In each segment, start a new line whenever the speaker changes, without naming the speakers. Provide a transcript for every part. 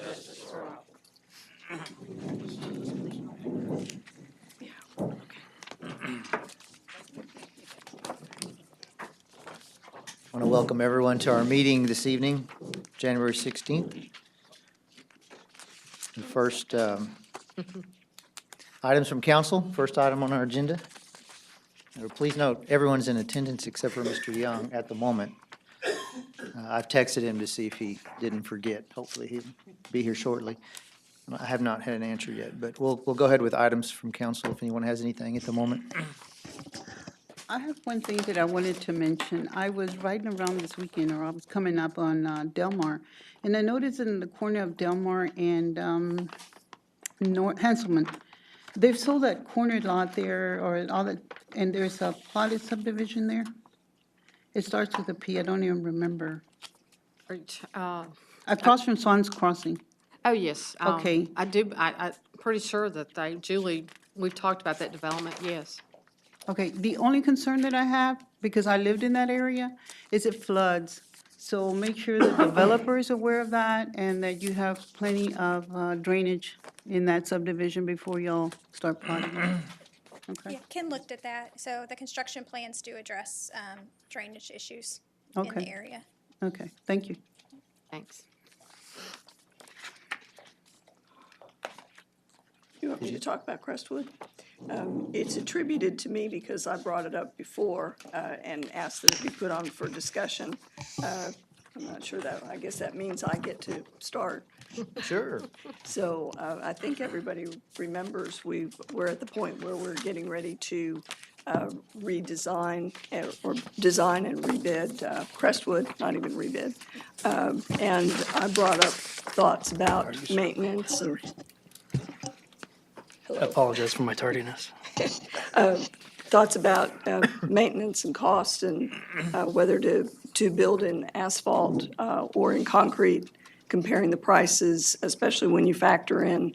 I want to welcome everyone to our meeting this evening, January 16th. The first items from council, first item on our agenda. Please note, everyone's in attendance except for Mr. Young at the moment. I've texted him to see if he didn't forget. Hopefully he'll be here shortly. I have not had an answer yet, but we'll go ahead with items from council if anyone has anything at the moment.
I have one thing that I wanted to mention. I was riding around this weekend, or I was coming up on Delmar, and I noticed in the corner of Delmar and Hanselman, they've sold that corner lot there, or all that, and there's a plotted subdivision there. It starts with a P, I don't even remember. Across from Swan's Crossing.
Oh, yes.
Okay.
I'm pretty sure that Julie, we've talked about that development, yes.
Okay, the only concern that I have, because I lived in that area, is it floods. So make sure the developer is aware of that and that you have plenty of drainage in that subdivision before y'all start plotting. Okay,
Yeah, Ken looked at that. So the construction plans do address drainage issues in
Okay.
the area.
okay, thank you.
Thanks.
You want me to talk about Crestwood? It's attributed to me because I brought it up before and asked that it be put on for discussion. I'm not sure that, I guess that means I get to start.
Sure.
So I think everybody remembers we're at the point where we're getting ready to redesign or design and rebid Crestwood, not even rebid. And I brought up thoughts about maintenance and
I apologize for my tardiness.
thoughts about maintenance and cost and whether to build in asphalt or in concrete, comparing the prices, especially when you factor in,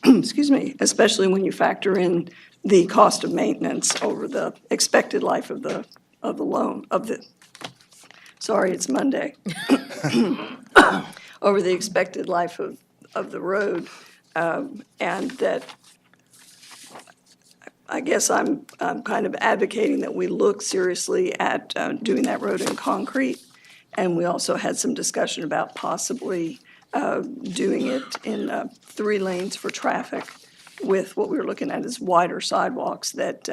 excuse me, especially when you factor in the cost of maintenance over the expected life of the loan, sorry, it's Monday. Over the expected life of the road, and that I guess I'm kind of advocating that we look seriously at doing that road in concrete. And we also had some discussion about possibly doing it in 3 lanes for traffic with what we were looking at as wider sidewalks that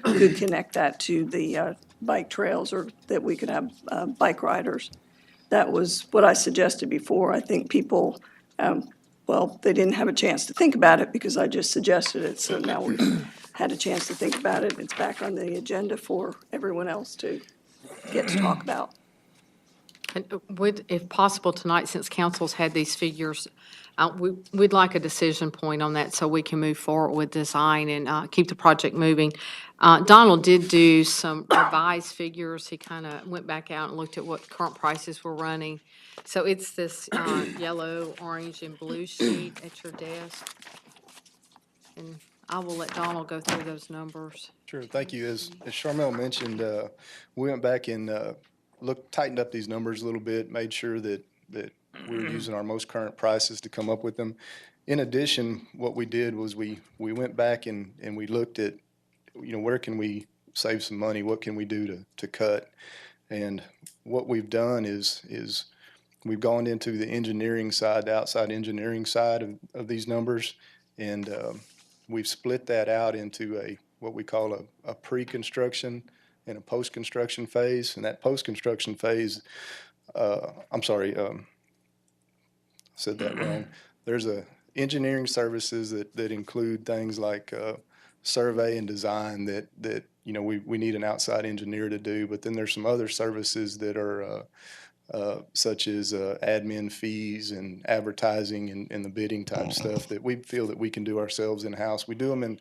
could connect that to the bike trails or that we could have bike riders. That was what I suggested before. I think people, well, they didn't have a chance to think about it because I just suggested it. So now we've had a chance to think about it. It's back on the agenda for everyone else to get to talk about.
And if possible tonight, since council's had these figures, we'd like a decision point on that so we can move forward with design and keep the project moving. Donald did do some revised figures. He kind of went back out and looked at what current prices were running. So it's this yellow, orange, and blue sheet at your desk. And I will let Donald go through those numbers.
Sure, thank you. As Charmel mentioned, we went back and tightened up these numbers a little bit, made sure that we were using our most current prices to come up with them. In addition, what we did was we went back and we looked at, where can we save some money? What can we do to cut? And what we've done is we've gone into the engineering side, the outside engineering side of these numbers, and we've split that out into what we call a pre-construction and a post-construction phase. And that post-construction phase, said that wrong. There's engineering services that include things like survey and design that we need an outside engineer to do. But then there's some other services that are such as admin fees and advertising and the bidding type stuff that we feel that we can do ourselves in-house. We do them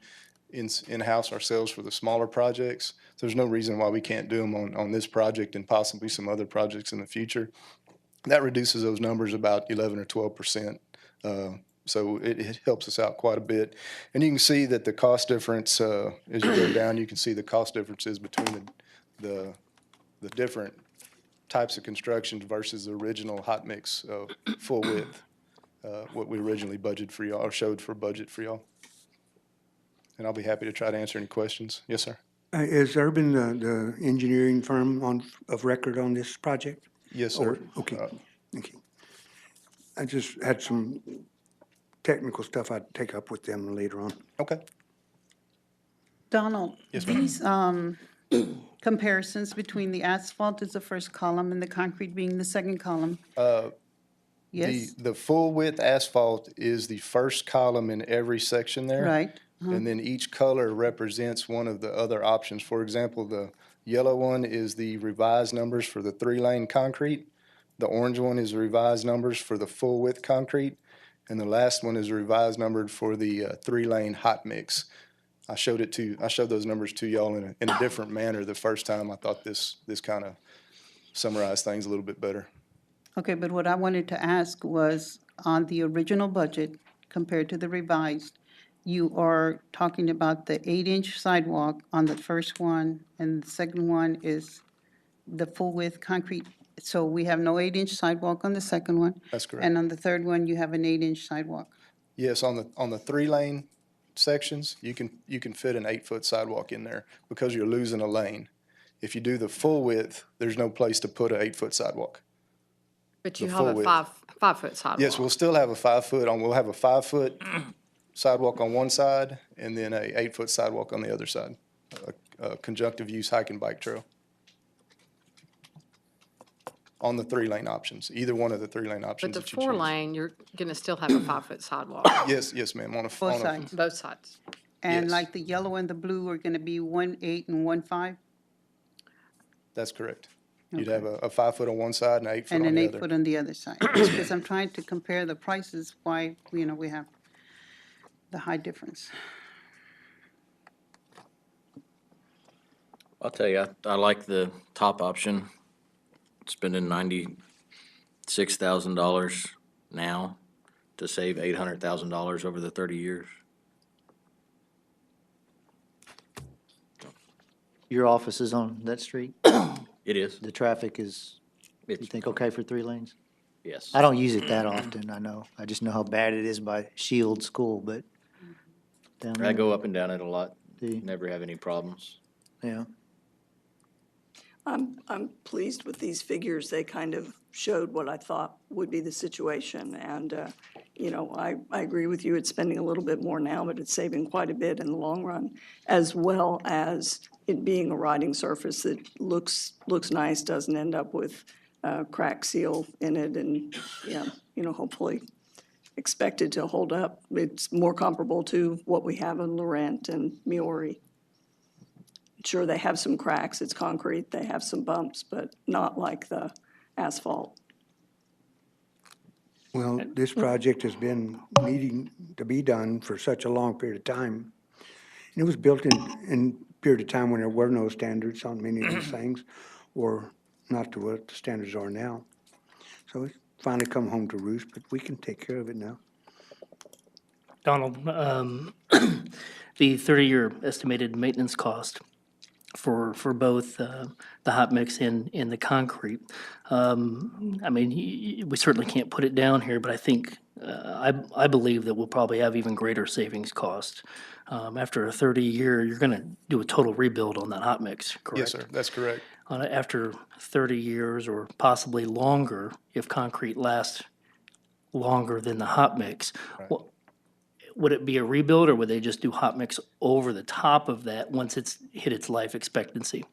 in-house ourselves for the smaller projects. So there's no reason why we can't do them on this project and possibly some other projects in the future. That reduces those numbers about 11 or 12%. So it helps us out quite a bit. And you can see that the cost difference, as you go down, you can see the cost differences between the different types of constructions versus the original hot mix full width. what we originally budgeted for y'all, or showed for budget for y'all. And I'll be happy to try to answer any questions. Yes, sir.
Is Urban the engineering firm of record on this project?
Yes, sir.
Okay, thank you. I just had some technical stuff I'd take up with them later on.
Okay.
Donald,
Yes, ma'am.
these comparisons between the asphalt is the first column and the concrete being the second column. Yes,
The full width asphalt is the first column in every section there.
right.
And then each color represents one of the other options. For example, the yellow one is the revised numbers for the 3-lane concrete. The orange one is revised numbers for the full width concrete. And the last one is revised numbered for the 3-lane hot mix. I showed those numbers to y'all in a different manner the first time. I thought this kind of summarized things a little bit better.
Okay, but what I wanted to ask was, on the original budget compared to the revised, you are talking about the 8-inch sidewalk on the first one, and the second one is the full-width concrete. So we have no 8-inch sidewalk on the second one.
That's correct.
And on the third one, you have an 8-inch sidewalk.
Yes, on the 3-lane sections, you can fit an 8-foot sidewalk in there because you're losing a lane. If you do the full width, there's no place to put an 8-foot sidewalk.
But you
The
have
full
a
width.
five-foot sidewalk.
Yes, we'll still have a 5-foot we'll have a 5-foot sidewalk on one side and then a 8-foot sidewalk on the other side. A conjunctive use hike and bike trail. On the 3-lane options, either one of the 3-lane
But
options
the
that you choose.
4-lane, you're gonna still have a 5-foot sidewalk,
Yes, ma'am, on a.
Both
on a-
sides.
both sides.
And
Yes.
like the yellow and the blue are gonna be 1.8 and 1.5,
That's correct. You'd have a 5-foot on one side and an 8-foot
and
on
an
the
8-foot
other.
on the other side. Just because I'm trying to compare the prices, why, we have the high difference.
I'll tell you, I like the top option, spending $96,000 now to save $800,000 over the 30 years.
Your office is on that street?
It is,
The traffic is, you
it's,
think, okay for 3 lanes?
yes.
I don't use it that often, I know. I just know how bad it is by Shield School, but down there.
I go up and down it a lot,
Do you?
never have any problems.
Yeah.
I'm pleased with these figures. They kind of showed what I thought would be the situation. And, I agree with you. It's spending a little bit more now, but it's saving quite a bit in the long run, as well as it being a riding surface that looks nice, doesn't end up with crack seal in it, and, hopefully expected to hold up. It's more comparable to what we have in Laurent and Miori. Sure, they have some cracks, it's concrete, they have some bumps, but not like the asphalt.
Well, this project has been needing to be done for such a long period of time. And it was built in a period of time when there were no standards on many of these things, or not to what the standards are now. So it's finally come home to roost, but we can take care of it now.
Donald, the 30-year estimated maintenance cost for both the hot mix and the concrete. We certainly can't put it down here, but I think, I believe that we'll probably have even greater savings cost. After a 30-year, you're gonna do a total rebuild on that hot mix, correct?
Yes, sir, that's correct.
After 30 years or possibly longer, if concrete lasts longer than the hot mix, would it be a rebuild, or would they just do hot mix over the top of that once it's hit its life expectancy?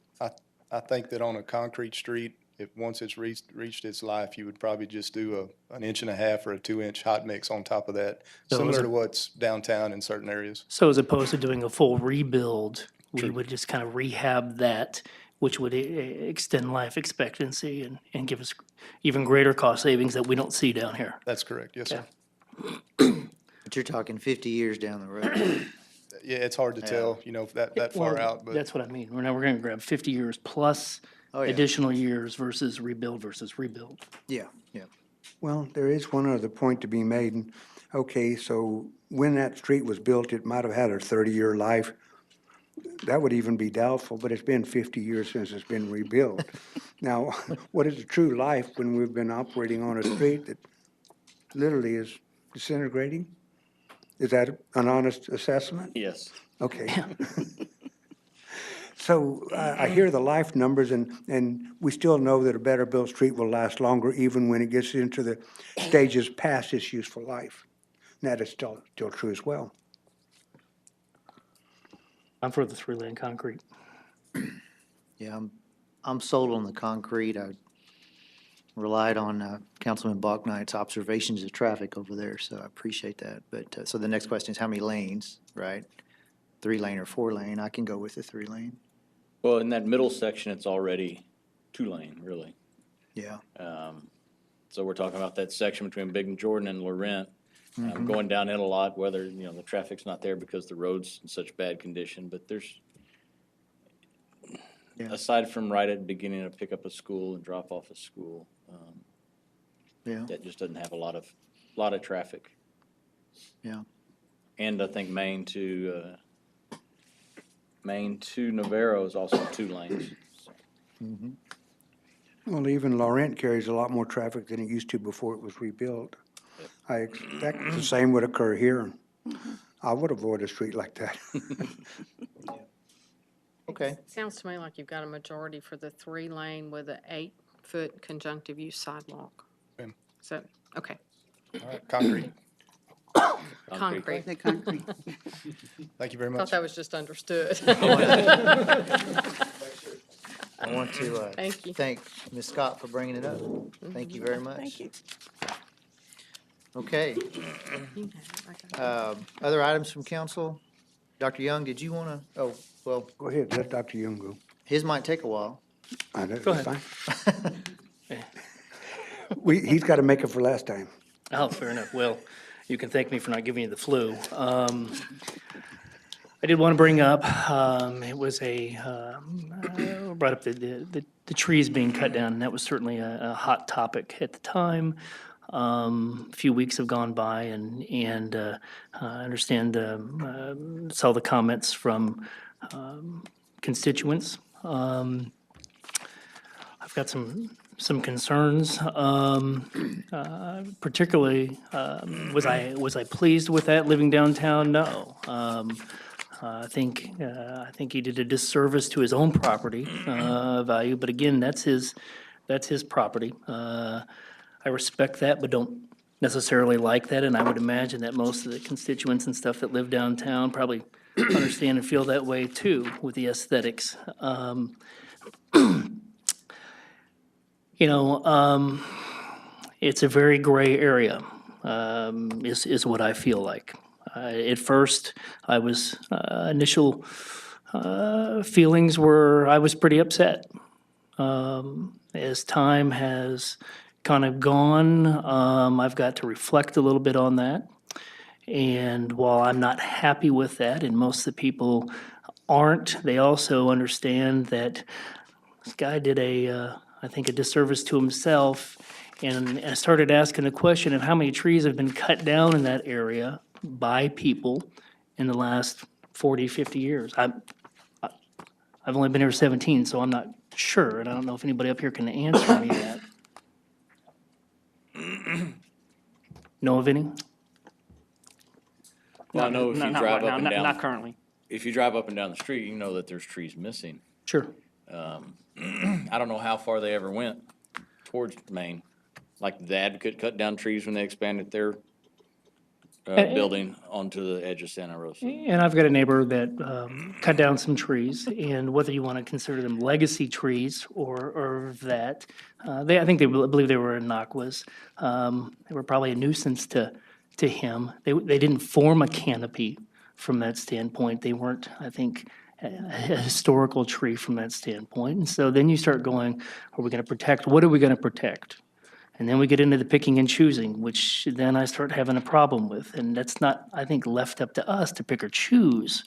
I think that on a concrete street, once it's reached its life, you would probably just do an 1.5 or a 2-inch hot mix on top of that,
So is
similar
it-
to what's downtown in certain areas.
So as opposed to doing a full rebuild, we would just kind of rehab that, which would extend life expectancy and give us even greater cost savings that we don't see down here.
That's correct, yes, sir.
But you're talking 50 years down the road.
Yeah, it's hard to tell, that far
Well,
out, but
that's what I mean. We're gonna grab 50 years plus
Oh, yeah.
additional years versus rebuild versus rebuild.
Yeah, yeah.
Well, there is one other point to be made. And, okay, so when that street was built, it might have had a 30-year life. That would even be doubtful, but it's been 50 years since it's been rebuilt. Now, what is the true life when we've been operating on a street that literally is disintegrating? Is that an honest assessment?
Yes.
Okay. So I hear the life numbers, and we still know that a better built street will last longer even when it gets into the stages past its useful life. And that is still true as well.
I'm for the three-lane concrete.
Yeah, I'm sold on the concrete. I relied on Councilman Bachknight's observations of traffic over there, so I appreciate that. But, so the next question is how many lanes, right? 3-lane or 4-lane? I can go with the 3-lane.
Well, in that middle section, it's already 2-lane, really.
Yeah.
So we're talking about that section between Big and Jordan and Laurent. Going down it a lot, whether, the traffic's not there because the road's in such bad condition, but there's,
Yeah.
aside from right at the beginning of pick up a school and drop off a school,
Yeah,
that just doesn't have a lot of traffic.
yeah.
And I think Main to Navarro is also 2 lanes. So,
Well, even Laurent carries a lot more traffic than it used to before it was rebuilt. I expect the same would occur here. I would avoid a street like that.
Okay.
Sounds to me like you've got a majority for the 3-lane with an 8-foot conjunctive use sidewalk.
Ma'am.
So, okay,
All right, concrete.
concrete.
The concrete.
Thank you very
Thought
much.
that was just understood.
I want to
Thank you.
thank Ms. Scott for bringing it up. Thank you very much.
Thank you.
Okay. Other items from council? Dr. Young, did you want to, oh, well,
Go ahead, let Dr. Young go.
his might take a while.
Go ahead.
Fine. He's got to make it for last time.
Oh, fair enough. Well, you can thank me for not giving you the flu. I did want to bring up, it was brought up the trees being cut down, and that was certainly a hot topic at the time. A few weeks have gone by, and I understand, saw the comments from constituents. I've got some concerns. Particularly, was I pleased with that living downtown? No. I think he did a disservice to his own property value. But again, that's his property. I respect that, but don't necessarily like that. And I would imagine that most of the constituents and stuff that live downtown probably understand and feel that way too with the aesthetics. It's a very gray area, is what I feel like. At first, initial feelings were, I was pretty upset. As time has kind of gone, I've got to reflect a little bit on that. And while I'm not happy with that, and most of the people aren't, they also understand that this guy did I think, a disservice to himself. And I started asking the question of how many trees have been cut down in that area by people in the last 40, 50 years. I've only been here 17, so I'm not sure, and I don't know if anybody up here can answer me that. Know of any?
Well, I know if you
Not
drive
right
up
now,
and
not
down,
currently.
if you drive up and down the street, you know that there's trees missing.
Sure.
I don't know how far they ever went towards Maine. Like the Advocate cut down trees when they expanded their building onto the edge of Santa Rosa.
And I've got a neighbor that cut down some trees, and whether you want to consider them legacy trees or that, I think they believe they were innocuous. They were probably a nuisance to him. They didn't form a canopy from that standpoint. They weren't, I think, a historical tree from that standpoint. And so then you start going, are we going to protect? What are we going to protect? And then we get into the picking and choosing, which then I start having a problem with. And that's not, I think, left up to us to pick or choose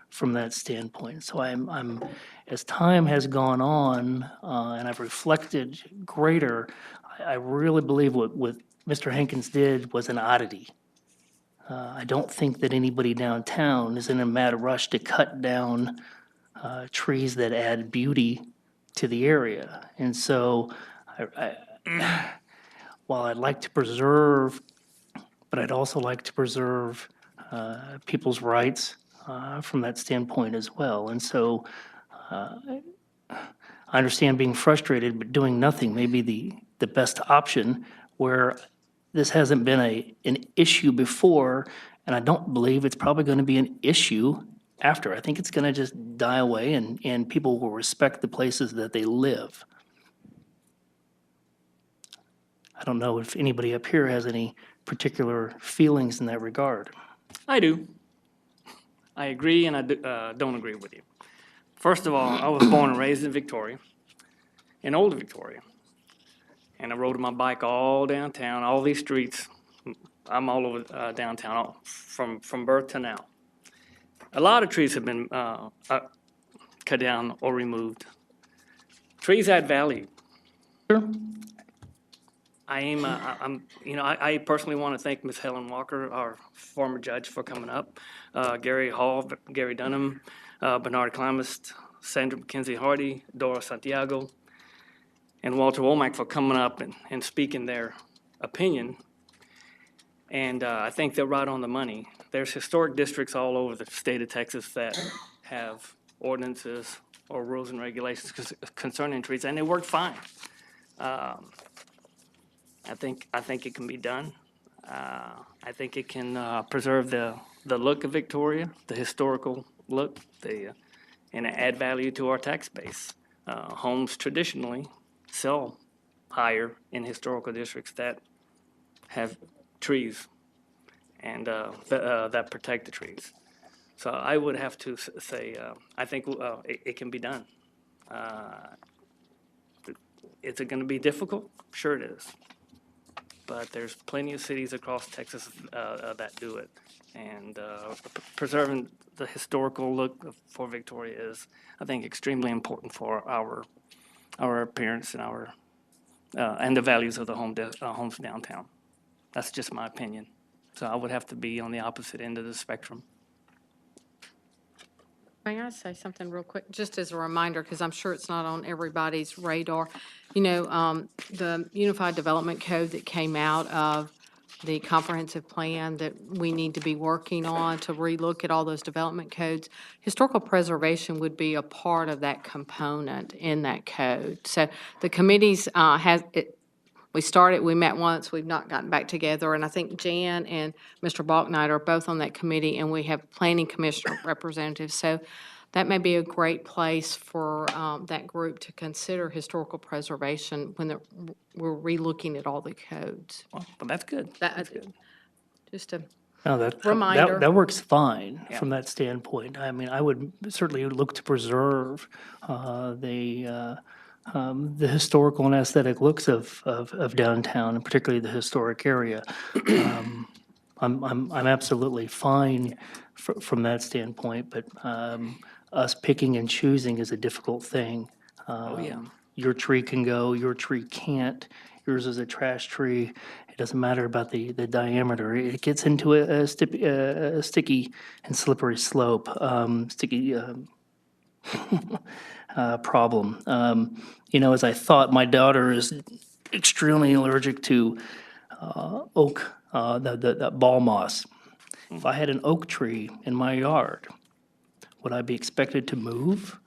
from that standpoint. So I'm as time has gone on and I've reflected greater, I really believe what Mr. Hankins did was an oddity. I don't think that anybody downtown is in a mad rush to cut down trees that add beauty to the area. And so while I'd like to preserve but I'd also like to preserve people's rights from that standpoint as well. And so I understand being frustrated, but doing nothing may be the best option where this hasn't been an issue before, and I don't believe it's probably going to be an issue after. I think it's going to just die away, and people will respect the places that they live. I don't know if anybody up here has any particular feelings in that regard.
I do. I agree and I don't agree with you. First of all, I was born and raised in Victoria, in Old Victoria. And I rode my bike all downtown, all these streets. I'm all over downtown from birth to now. A lot of trees have been cut down or removed. Trees add value.
Sure.
I personally want to thank Ms. Helen Walker, our former judge, for coming up. Gary Hall, Gary Dunham, Bernard Klimas, Sandra McKenzie Hardy, Dora Santiago, and Walter Womack for coming up and speaking their opinion. And I think they're right on the money. There's historic districts all over the state of Texas that have ordinances or rules and regulations concerning trees, and they work fine. I think it can be done. I think it can preserve the look of Victoria, the historical look, and add value to our tax base. Homes traditionally sell higher in historical districts that have trees and that protect the trees. So I would have to say, I think it can be done. Is it going to be difficult? Sure it is. But there's plenty of cities across Texas that do it. And preserving the historical look for Victoria is, I think, extremely important for our appearance and the values of the homes downtown. That's just my opinion. So I would have to be on the opposite end of the spectrum.
May I say something real quick, just as a reminder, because I'm sure it's not on everybody's radar. You know, the Unified Development Code that came out of the comprehensive plan that we need to be working on to relook at all those development codes, historical preservation would be a part of that component in that code. So the committees we met once, we've not gotten back together, and I think Jan and Mr. Balknight are both on that committee, and we have planning commission representatives. So that may be a great place for that group to consider historical preservation when we're relooking at all the codes.
Well, that's good.
That's good. Just a
No, that
reminder.
that works fine from that standpoint. I mean, I would certainly look to preserve the historical and aesthetic looks of downtown, and particularly the historic area. I'm absolutely fine from that standpoint, but us picking and choosing is a difficult thing.
Yeah.
Your tree can go, your tree can't. Yours is a trash tree. It doesn't matter about the diameter. It gets into a sticky and slippery slope, problem. You know, as I thought, my daughter is extremely allergic to oak, the ball moss. If I had an oak tree in my yard, would I be expected to move?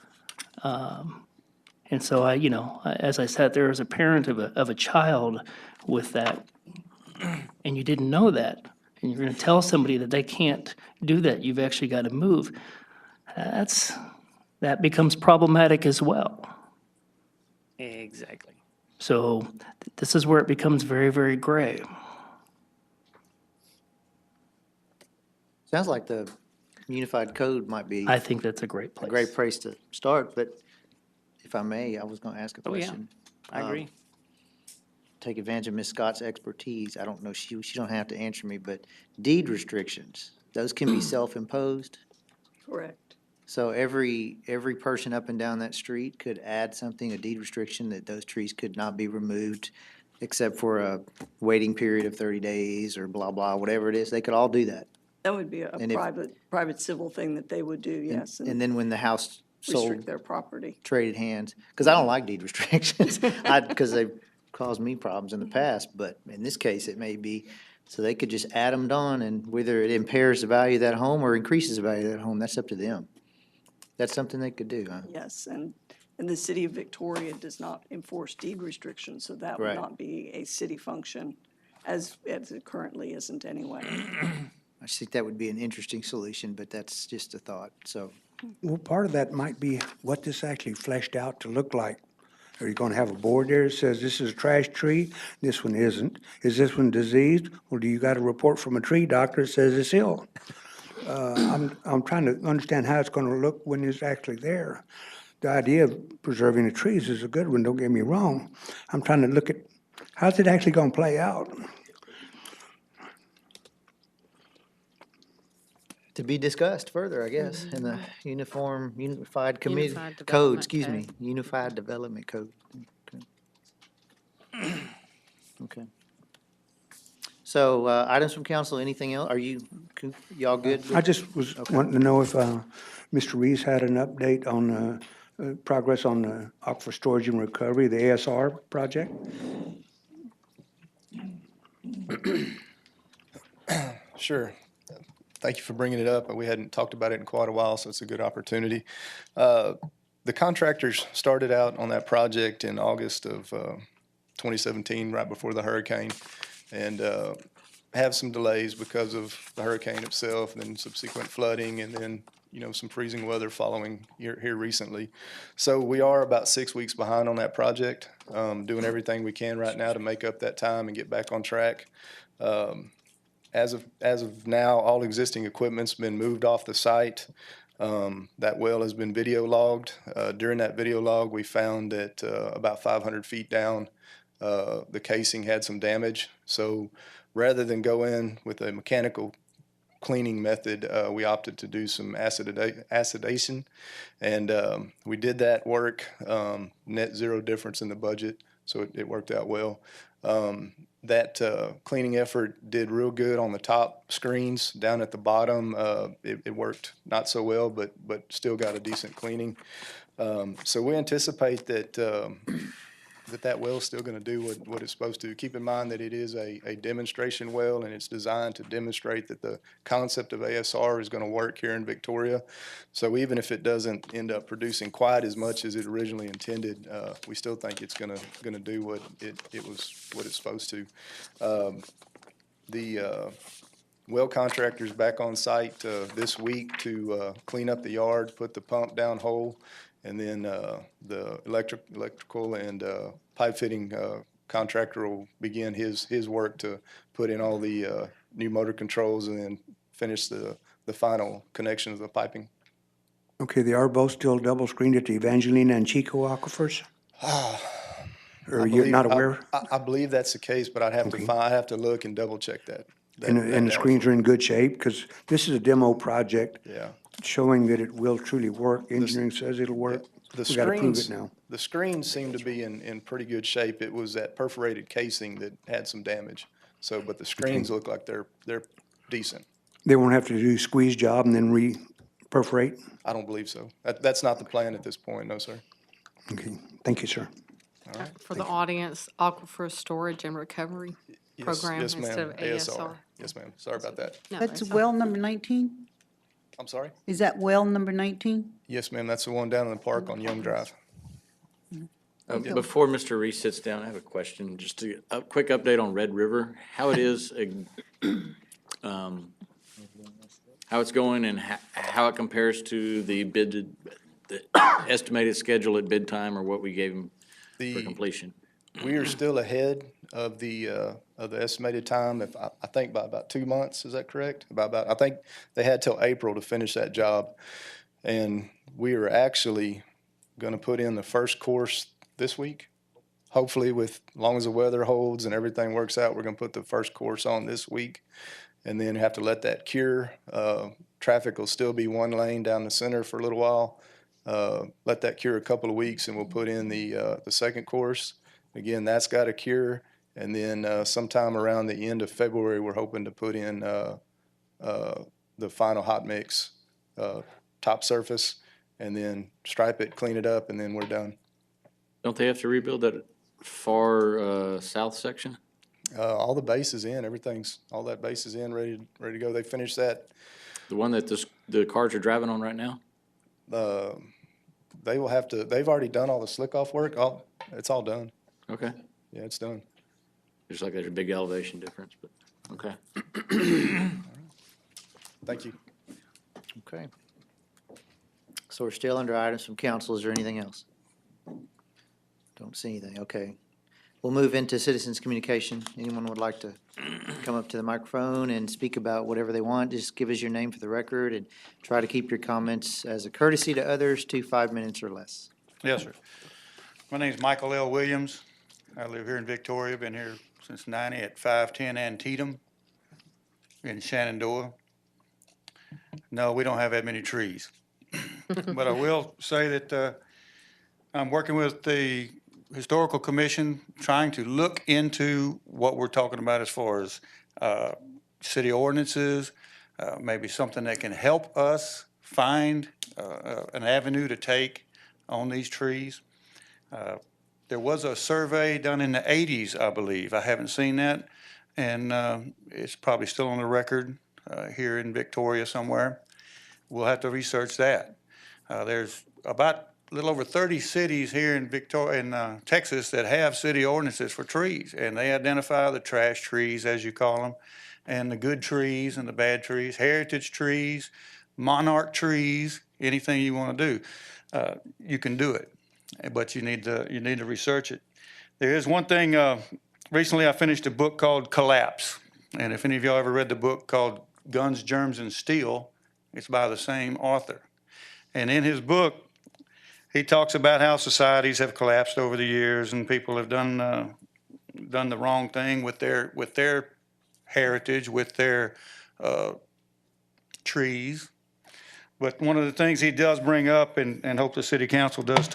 And so as I sat there as a parent of a child with that, and you didn't know that, and you're going to tell somebody that they can't do that, you've actually got to move. That becomes problematic as well.
Exactly.
So this is where it becomes very, very gray.
Sounds like the unified code might be
I think that's a great
a
place.
great place to start, but if I may, I was going to ask a
Oh, yeah.
question.
I agree.
Take advantage of Ms. Scott's expertise. I don't know, she don't have to answer me, but deed restrictions, those can be self-imposed?
Correct.
So every person up and down that street could add something, a deed restriction, that those trees could not be removed except for a waiting period of 30 days or blah, blah, whatever it is. They could all do that.
That would be a
And if-
private civil thing that they would do, yes,
And
and
then when the house
restrict
sold,
their property.
traded hands, because I don't like deed restrictions, because they've caused me problems in the past, but in this case, it may be So they could just add them on, and whether it impairs the value of that home or increases the value of that home, that's up to them. That's something they could do, huh?
Yes, and the city of Victoria does not enforce deed restrictions, so that would
Right.
not be a city function as it currently isn't anyway.
I just think that would be an interesting solution, but that's just a thought, so.
Well, part of that might be what this actually fleshed out to look like. Are you gonna have a board there that says this is a trash tree, this one isn't? Is this one diseased, or do you got a report from a tree doctor that says it's ill? I'm trying to understand how it's gonna look when it's actually there. The idea of preserving the trees is a good one, don't get me wrong. I'm trying to look at, how's it actually gonna play out?
To be discussed further, I guess, in the unified committee,
Unified
code,
Development
excuse me,
Code.
Unified Development Code. Okay. So, items from council, anything else? Are y'all good?
I just was wanting to know if Mr. Reeves had an update on progress on the Aquifer Storage and Recovery, the ASR project?
Sure. Thank you for bringing it up. We hadn't talked about it in quite a while, so it's a good opportunity. The contractors started out on that project in August of 2017, right before the hurricane, and have some delays because of the hurricane itself, and then subsequent flooding, and then, some freezing weather following here recently. So we are about 6 weeks behind on that project, doing everything we can right now to make up that time and get back on track. As of now, all existing equipment's been moved off the site. That well has been video logged. During that video log, we found that about 500 feet down, the casing had some damage. So rather than go in with a mechanical cleaning method, we opted to do some acidation. And we did that work, net zero difference in the budget, so it worked out well. That cleaning effort did real good on the top screens. Down at the bottom, it worked not so well, but still got a decent cleaning. So we anticipate that well is still going to do what it's supposed to. Keep in mind that it is a demonstration well, and it's designed to demonstrate that the concept of ASR is going to work here in Victoria. So even if it doesn't end up producing quite as much as it originally intended, we still think it's going to do what it's supposed to. The well contractor's back on site this week to clean up the yard, put the pump down hole, and then the electrical and pipe fitting contractor will begin his work to put in all the new motor controls and then finish the final connection of the piping.
Okay, they are both still double screened at the Evangelina and Chico aquifers? Or you're not aware?
I believe that's the case, but I'd have to look and double check that.
And the screens are in good shape? Because this is a demo project.
Yeah.
Showing that it will truly work. Engineering says it'll work.
The
We gotta prove
screens,
it now.
the screens seem to be in pretty good shape. It was that perforated casing that had some damage. So, but the screens look like they're decent.
They won't have to do squeeze job and then re-perforate?
I don't believe so. That's not the plan at this point, no, sir.
Okay, thank you, sir.
For the audience, Aquifer Storage and Recovery Program
Yes,
instead
ma'am.
of ASR.
Yes, ma'am. Sorry about that.
No,
That's
fine.
well number 19?
I'm sorry?
Is that well number 19?
Yes, ma'am. That's the one down in the park on Young Drive.
Before Mr. Reese sits down, I have a question, just a quick update on Red River, how it is, how it's going and how it compares to the estimated schedule at bid time or what we gave them for completion.
We are still ahead of the estimated time, I think by about 2 months, is that correct? I think they had till April to finish that job. And we are actually gonna put in the first course this week. Hopefully as long as the weather holds and everything works out, we're gonna put the first course on this week. And then have to let that cure. Traffic will still be one lane down the center for a little while. Let that cure a couple of weeks and we'll put in the second course. Again, that's got a cure, and then sometime around the end of February, we're hoping to put in the final hot mix top surface, and then stripe it, clean it up, and then we're done.
Don't they have to rebuild that far south section?
All the base is in, all that base is in, ready to go. They finished that.
The one that the cars are driving on right now?
They will have to, they've already done all the slick off work. It's all done.
Okay.
Yeah, it's done.
Just like there's a big elevation difference, but, okay.
Thank you.
Okay. So we're still under items from council. Is there anything else? Don't see anything. Okay. We'll move into citizens' communication. Anyone would like to come up to the microphone and speak about whatever they want, just give us your name for the record and try to keep your comments as a courtesy to others to 5 minutes or less.
Yes, sir. My name's Michael L. Williams. I live here in Victoria, been here since '90 at 510 Antietam in Shenandoah. No, we don't have that many trees. But I will say that I'm working with the Historical Commission, trying to look into what we're talking about as far as city ordinances, maybe something that can help us find an avenue to take on these trees. There was a survey done in the 80s, I believe. I haven't seen that, and it's probably still on the record here in Victoria somewhere. We'll have to research that. There's about a little over 30 cities here in Texas that have city ordinances for trees, and they identify the trash trees, as you call them, and the good trees and the bad trees, heritage trees, monarch trees, anything you want to do. You can do it, but you need to research it. There is one thing, recently I finished a book called Collapse, and if any of y'all ever read the book called Guns, Germs, and Steel, it's by the same author. And in his book, he talks about how societies have collapsed over the years and people have done the wrong thing with their heritage, with their trees. But one of the things he does bring up, and hope the city council does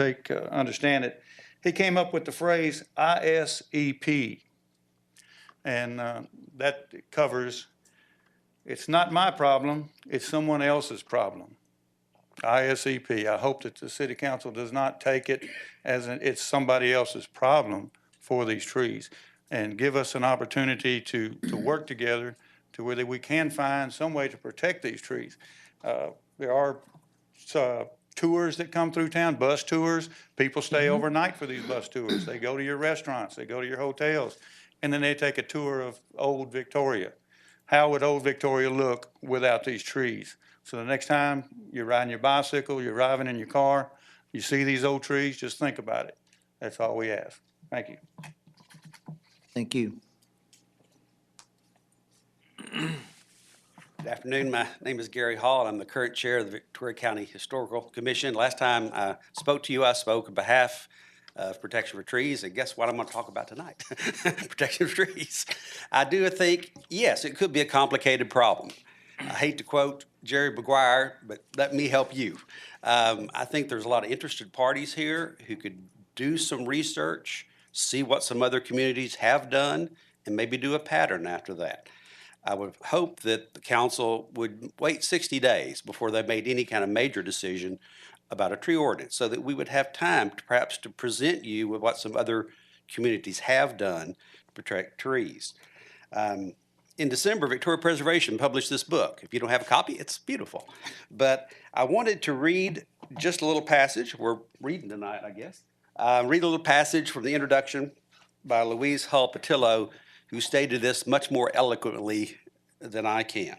understand it, he came up with the phrase ISEP. And that covers, it's not my problem, it's someone else's problem. ISEP. I hope that the city council does not take it as it's somebody else's problem for these trees, and give us an opportunity to work together to where we can find some way to protect these trees. There are tours that come through town, bus tours. People stay overnight for these bus tours. They go to your restaurants, they go to your hotels, and then they take a tour of Old Victoria. How would Old Victoria look without these trees? So the next time you're riding your bicycle, you're driving in your car, you see these old trees, just think about it. That's all we ask. Thank you.
Thank you.
Good afternoon. My name is Gary Hall, and I'm the current chair of the Victoria County Historical Commission. Last time I spoke to you, I spoke on behalf of Protection for Trees, and guess what I'm going to talk about tonight? Protection of trees. I do think, yes, it could be a complicated problem. I hate to quote Jerry Maguire, but let me help you. I think there's a lot of interested parties here who could do some research, see what some other communities have done, and maybe do a pattern after that. I would hope that the council would wait 60 days before they made any kind of major decision about a tree ordinance, so that we would have time to perhaps to present you with what some other communities have done to protect trees. In December, Victoria Preservation published this book. If you don't have a copy, it's beautiful. But I wanted to read just a little passage. We're reading tonight, I guess. Read a little passage from the introduction by Louise Hull Patillo, who stated this much more eloquently than I can.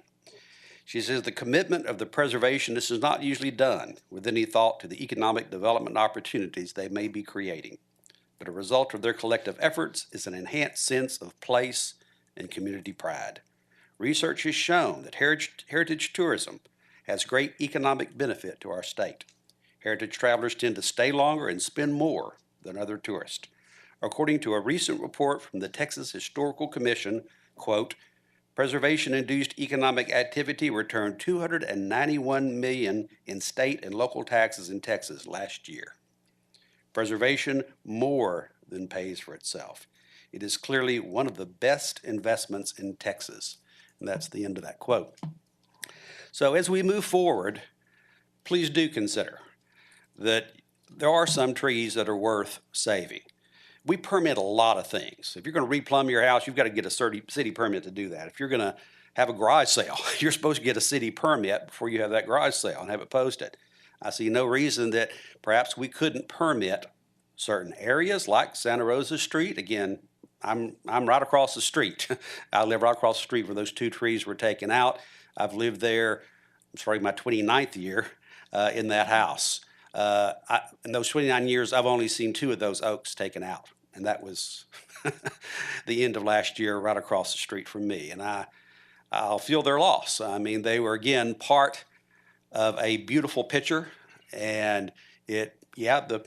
She says, the commitment of the preservationists is not usually done with any thought to the economic development opportunities they may be creating, but a result of their collective efforts is an enhanced sense of place and community pride. Research has shown that heritage tourism has great economic benefit to our state. Heritage travelers tend to stay longer and spend more than other tourists. According to a recent report from the Texas Historical Commission, quote, preservation-induced economic activity returned $291 million in state and local taxes in Texas last year. Preservation more than pays for itself. It is clearly one of the best investments in Texas. And that's the end of that quote. So as we move forward, please do consider that there are some trees that are worth saving. we permit a lot of things. If you're gonna replumb your house, you've got to get a city permit to do that. If you're gonna have a garage sale, you're supposed to get a city permit before you have that garage sale and have it posted. I see no reason that perhaps we couldn't permit certain areas like Santa Rosa Street. Again, I'm right across the street. I live right across the street where those 2 trees were taken out. I've lived there, I'm sorry, my 29th year in that house. In those 29 years, I've only seen 2 of those oaks taken out, and that was the end of last year right across the street from me. And I'll feel their loss. I mean, they were, again, part of a beautiful picture, and the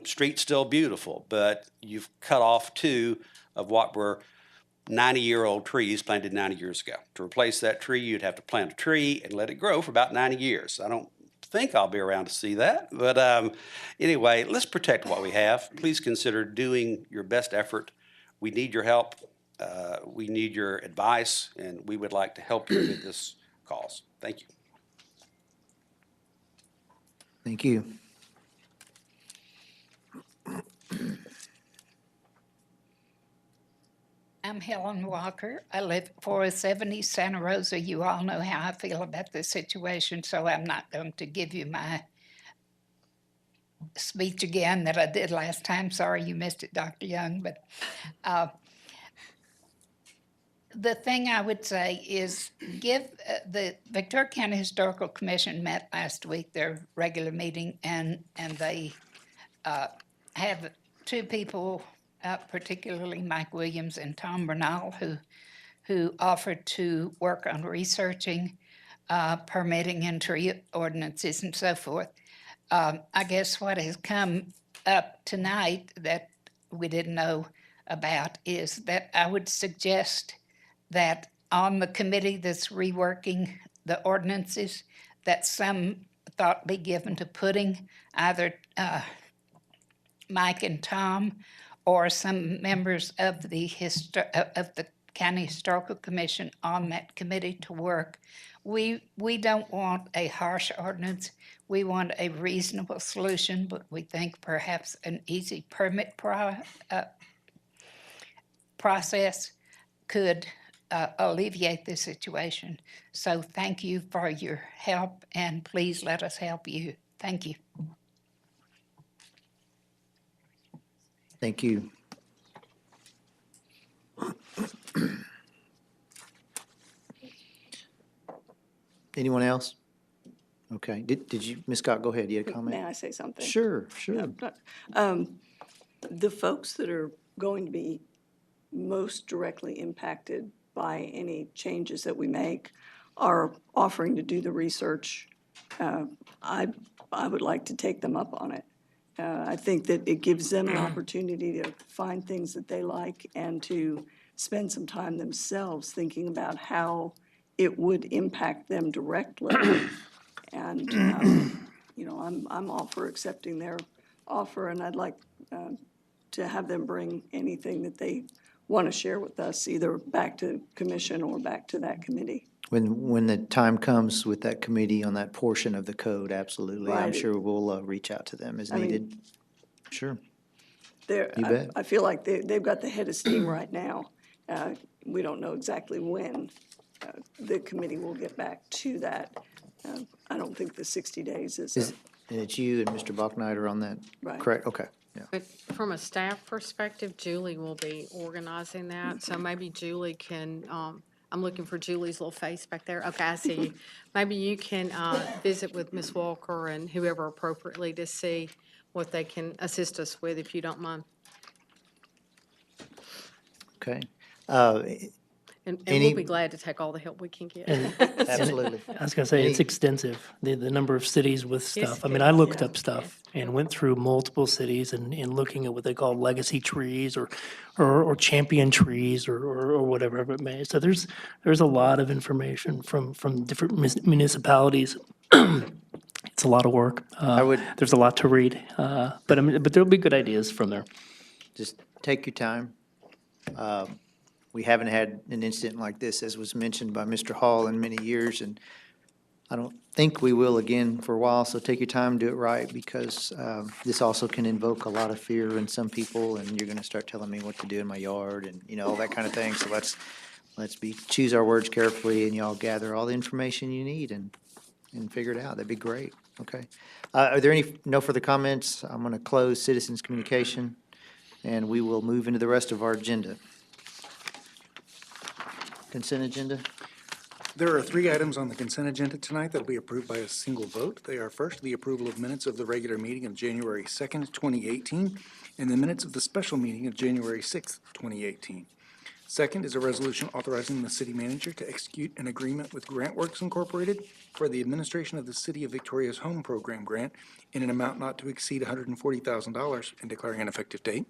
street's still beautiful, but you've cut off 2 of what were 90-year-old trees planted 90 years ago. To replace that tree, you'd have to plant a tree and let it grow for about 90 years. I don't think I'll be around to see that, but anyway, let's protect what we have. Please consider doing your best effort. We need your help. We need your advice, and we would like to help you with this cause. Thank you.
Thank you.
I'm Helen Walker. I live at 470 Santa Rosa. You all know how I feel about this situation, so I'm not going to give you my speech again that I did last time. Sorry you missed it, Dr. Young. But the thing I would say is give the Victoria County Historical Commission met last week, their regular meeting, and they have 2 people, particularly Mike Williams and Tom Bernal, who offered to work on researching permitting and tree ordinances and so forth. I guess what has come up tonight that we didn't know about is that I would suggest that on the committee that's reworking the ordinances, that some thought be given to putting either Mike and Tom or some members of the County Historical Commission on that committee to work. We don't want a harsh ordinance. We want a reasonable solution, but we think perhaps an easy permit process could alleviate the situation. So thank you for your help, and please let us help you. Thank you.
Thank you. Anyone else? Okay, did you, Ms. Scott, go ahead, you had a comment?
May I say something?
Sure, sure.
The folks that are going to be most directly impacted by any changes that we make are offering to do the research. I would like to take them up on it. I think that it gives them an opportunity to find things that they like and to spend some time themselves thinking about how it would impact them directly. And, I'm all for accepting their offer, and I'd like to have them bring anything that they want to share with us, either back to commission or back to that committee.
When the time comes with that committee on that portion of the code, absolutely. I'm
Right.
sure we'll reach out to them as
I mean,
needed. Sure.
You
bet.
I feel like they've got the head of steam right now. We don't know exactly when the committee will get back to that. I don't think the 60 days is,
And it's you and Mr. Bachnider on that,
Right.
correct? Okay, yeah.
But from a staff perspective, Julie will be organizing that, so maybe Julie can, I'm looking for Julie's little face back there. Okay, I see you. Maybe you can visit with Ms. Walker and whoever appropriately to see what they can assist us with, if you don't mind.
Okay.
And
Any-
we'll be glad to take all the help we can get.
Absolutely.
I was gonna say, it's
Any-
extensive, the number of cities with stuff. I mean,
big,
I looked
yeah.
up stuff and went through multiple cities and looking at what they call legacy trees or champion trees or whatever it may. So there's a lot of information from different municipalities. It's a lot of work. There's a lot to read, but there'll be good ideas from there.
Just take your time. We haven't had an incident like this, as was mentioned by Mr. Hall, in many years, and I don't think we will again for a while, so take your time, do it right, because this also can invoke a lot of fear in some people, and you're gonna start telling me what to do in my yard and, all that kind of thing. So let's choose our words carefully, and y'all gather all the information you need and figure it out. That'd be great. Okay. Are there no further comments? I'm gonna close citizens' communication, and we will move into the rest of our agenda. Consent agenda?
There are 3 items on the consent agenda tonight that will be approved by a single vote. They are first, the approval of minutes of the regular meeting of January 2nd, 2018, and the minutes of the special meeting of January 6th, 2018. Second is a resolution authorizing the city manager to execute an agreement with GrantWorks Incorporated for the administration of the City of Victoria's Home Program grant in an amount not to exceed $140,000 and declaring an effective date.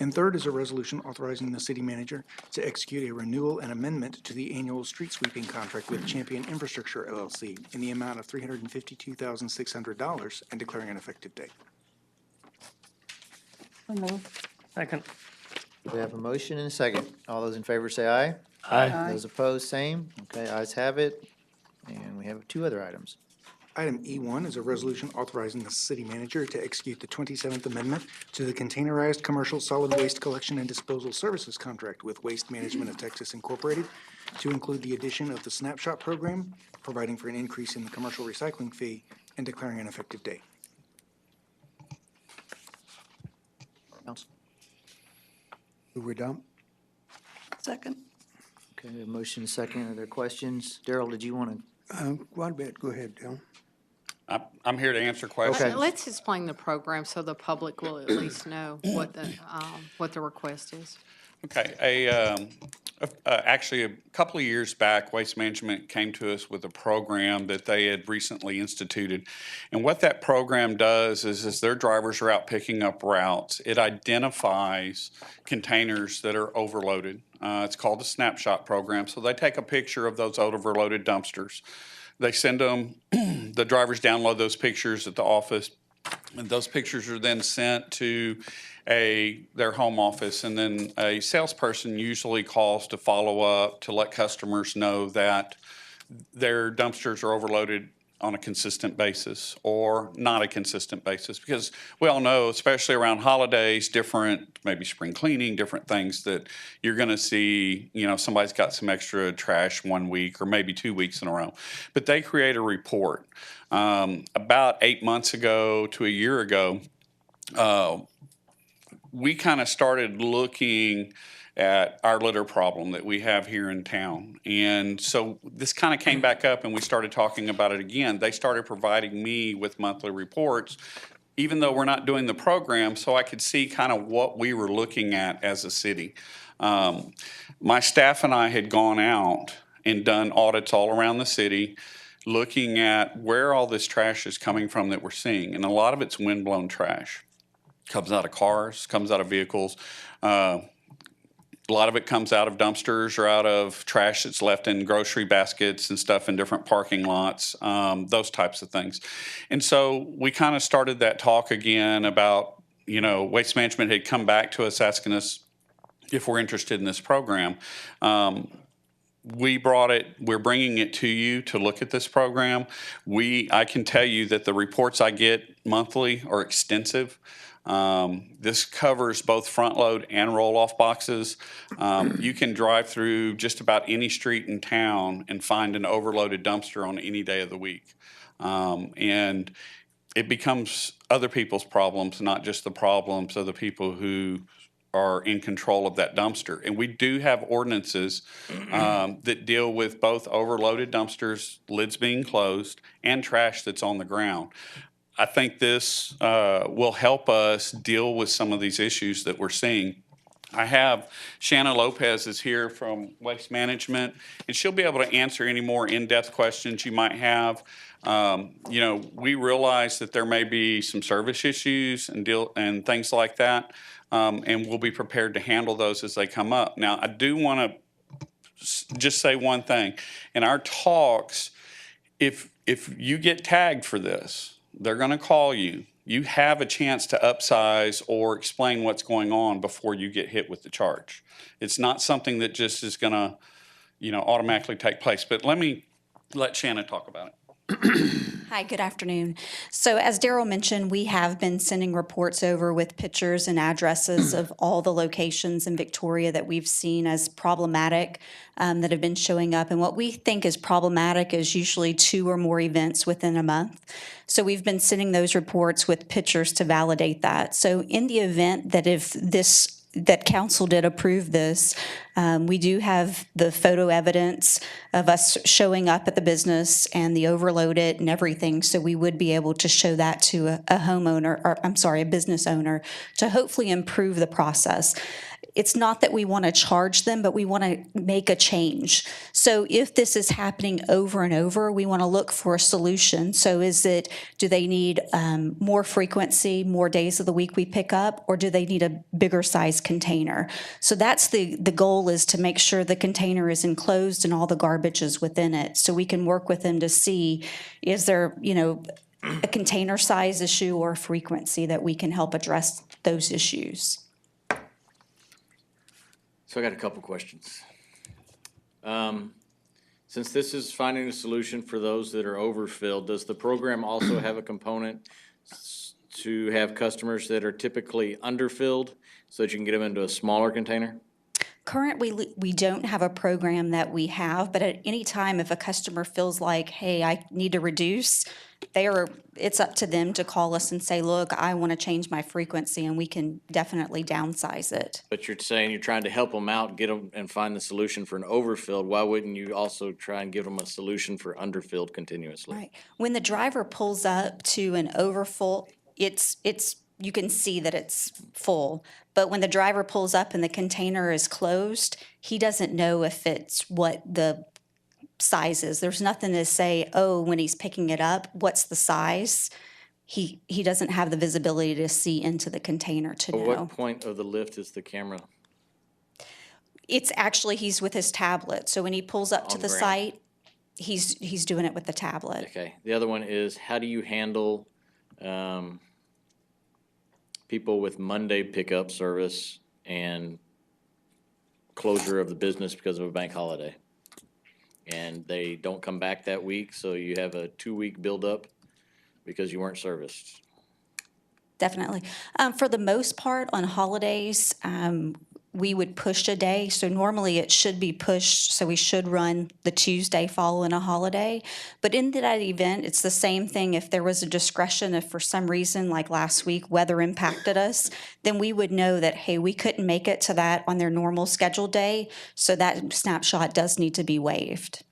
And third is a resolution authorizing the city manager to execute a renewal and amendment to the annual street sweeping contract with Champion Infrastructure LLC in the amount of $352,600 and declaring an effective date.
Second.
We have a motion and a second. All those in favor say aye.
Aye.
Those opposed, same. Okay, ayes have it. And we have 2 other items.
Item E1 is a resolution authorizing the city manager to execute the 27th Amendment to the Containerized Commercial Solid Waste Collection and Disposal Services Contract with Waste Management of Texas Incorporated to include the addition of the Snapshot Program, providing for an increase in the commercial recycling fee, and declaring an effective date.
Council?
Move we dump?
Second.
Okay, we have a motion and a second. Are there questions? Daryl, did you want to?
Quite a bit. Go ahead, Dale.
I'm here to answer questions.
Let's explain the program so the public will at least know what the request is.
Okay, actually, a couple of years back, Waste Management came to us with a program that they had recently instituted. And what that program does is as their drivers are out picking up routes, it identifies containers that are overloaded. It's called the Snapshot Program. So they take a picture of those overloaded dumpsters. They send them, the drivers download those pictures at the office, and those pictures are then sent to their home office, and then a salesperson usually calls to follow up to let customers know that their dumpsters are overloaded on a consistent basis or not a consistent basis, because we all know, especially around holidays, different, maybe spring cleaning, different things that you're going to see, somebody's got some extra trash 1 week or maybe 2 weeks in a row. But they create a report. About 8 months ago to a year ago, we kind of started looking at our litter problem that we have here in town. And so this kind of came back up and we started talking about it again. They started providing me with monthly reports, even though we're not doing the program, so I could see kind of what we were looking at as a city. My staff and I had gone out and done audits all around the city, looking at where all this trash is coming from that we're seeing. And a lot of it's windblown trash. Comes out of cars, comes out of vehicles. A lot of it comes out of dumpsters or out of trash that's left in grocery baskets and stuff in different parking lots, those types of things. And so we kind of started that talk again about, Waste Management had come back to us asking us if we're interested in this program. We're bringing it to you to look at this program. I can tell you that the reports I get monthly are extensive. This covers both front load and roll off boxes. You can drive through just about any street in town and find an overloaded dumpster on any day of the week. And it becomes other people's problems, not just the problems of the people who are in control of that dumpster. And we do have ordinances that deal with both overloaded dumpsters, lids being closed, and trash that's on the ground. I think this will help us deal with some of these issues that we're seeing. I have Shanna Lopez is here from Waste Management, and she'll be able to answer any more in-depth questions you might have. We realize that there may be some service issues and things like that, and we'll be prepared to handle those as they come up. Now, I do want to just say one thing. In our talks, if you get tagged for this, they're going to call you. You have a chance to upsize or explain what's going on before you get hit with the charge. It's not something that just is going to, automatically take place. But let me let Shannon talk about it.
Hi, good afternoon. So as Daryl mentioned, we have been sending reports over with pictures and addresses of all the locations in Victoria that we've seen as problematic that have been showing up. And what we think is problematic is usually 2 or more events within a month. So we've been sending those reports with pictures to validate that. So in the event that that council did approve this, we do have the photo evidence of us showing up at the business and the overloaded and everything. So we would be able to show that to a homeowner, or I'm sorry, a business owner, to hopefully improve the process. It's not that we want to charge them, but we want to make a change. So if this is happening over and over, we want to look for a solution. So do they need more frequency, more days of the week we pick up, or do they need a bigger size container? So that's the goal, is to make sure the container is enclosed and all the garbage is within it. So we can work with them to see, is there, a container size issue or frequency that we can help address those issues.
So I got a couple questions. Since this is finding a solution for those that are overfilled, does the program also have a component to have customers that are typically underfilled so that you can get them into a smaller container?
Currently, we don't have a program that we have, but at any time, if a customer feels like, hey, I need to reduce, it's up to them to call us and say, look, I want to change my frequency, and we can definitely downsize it.
But you're saying you're trying to help them out, get them and find the solution for an overfilled. Why wouldn't you also try and give them a solution for underfilled continuously?
Right. When the driver pulls up to an overfull, you can see that it's full. But when the driver pulls up and the container is closed, he doesn't know if it's what the size is. There's nothing to say, oh, when he's picking it up, what's the size? He doesn't have the visibility to see into the container to know.
At what point of the lift is the camera?
It's actually, he's with his tablet. So when he pulls up to
On
the
ground.
site, he's doing it with the tablet.
Okay. The other one is, how do you handle people with Monday pickup service and closure of the business because of a bank holiday? And they don't come back that week, so you have a 2-week buildup because you weren't serviced.
Definitely. For the most part, on holidays, we would push a day. So normally it should be pushed, so we should run the Tuesday following a holiday. But in that event, it's the same thing. If there was a discretion, if for some reason, like last week, weather impacted us, then we would know that, hey, we couldn't make it to that on their normal scheduled day, so that snapshot does need to be waived.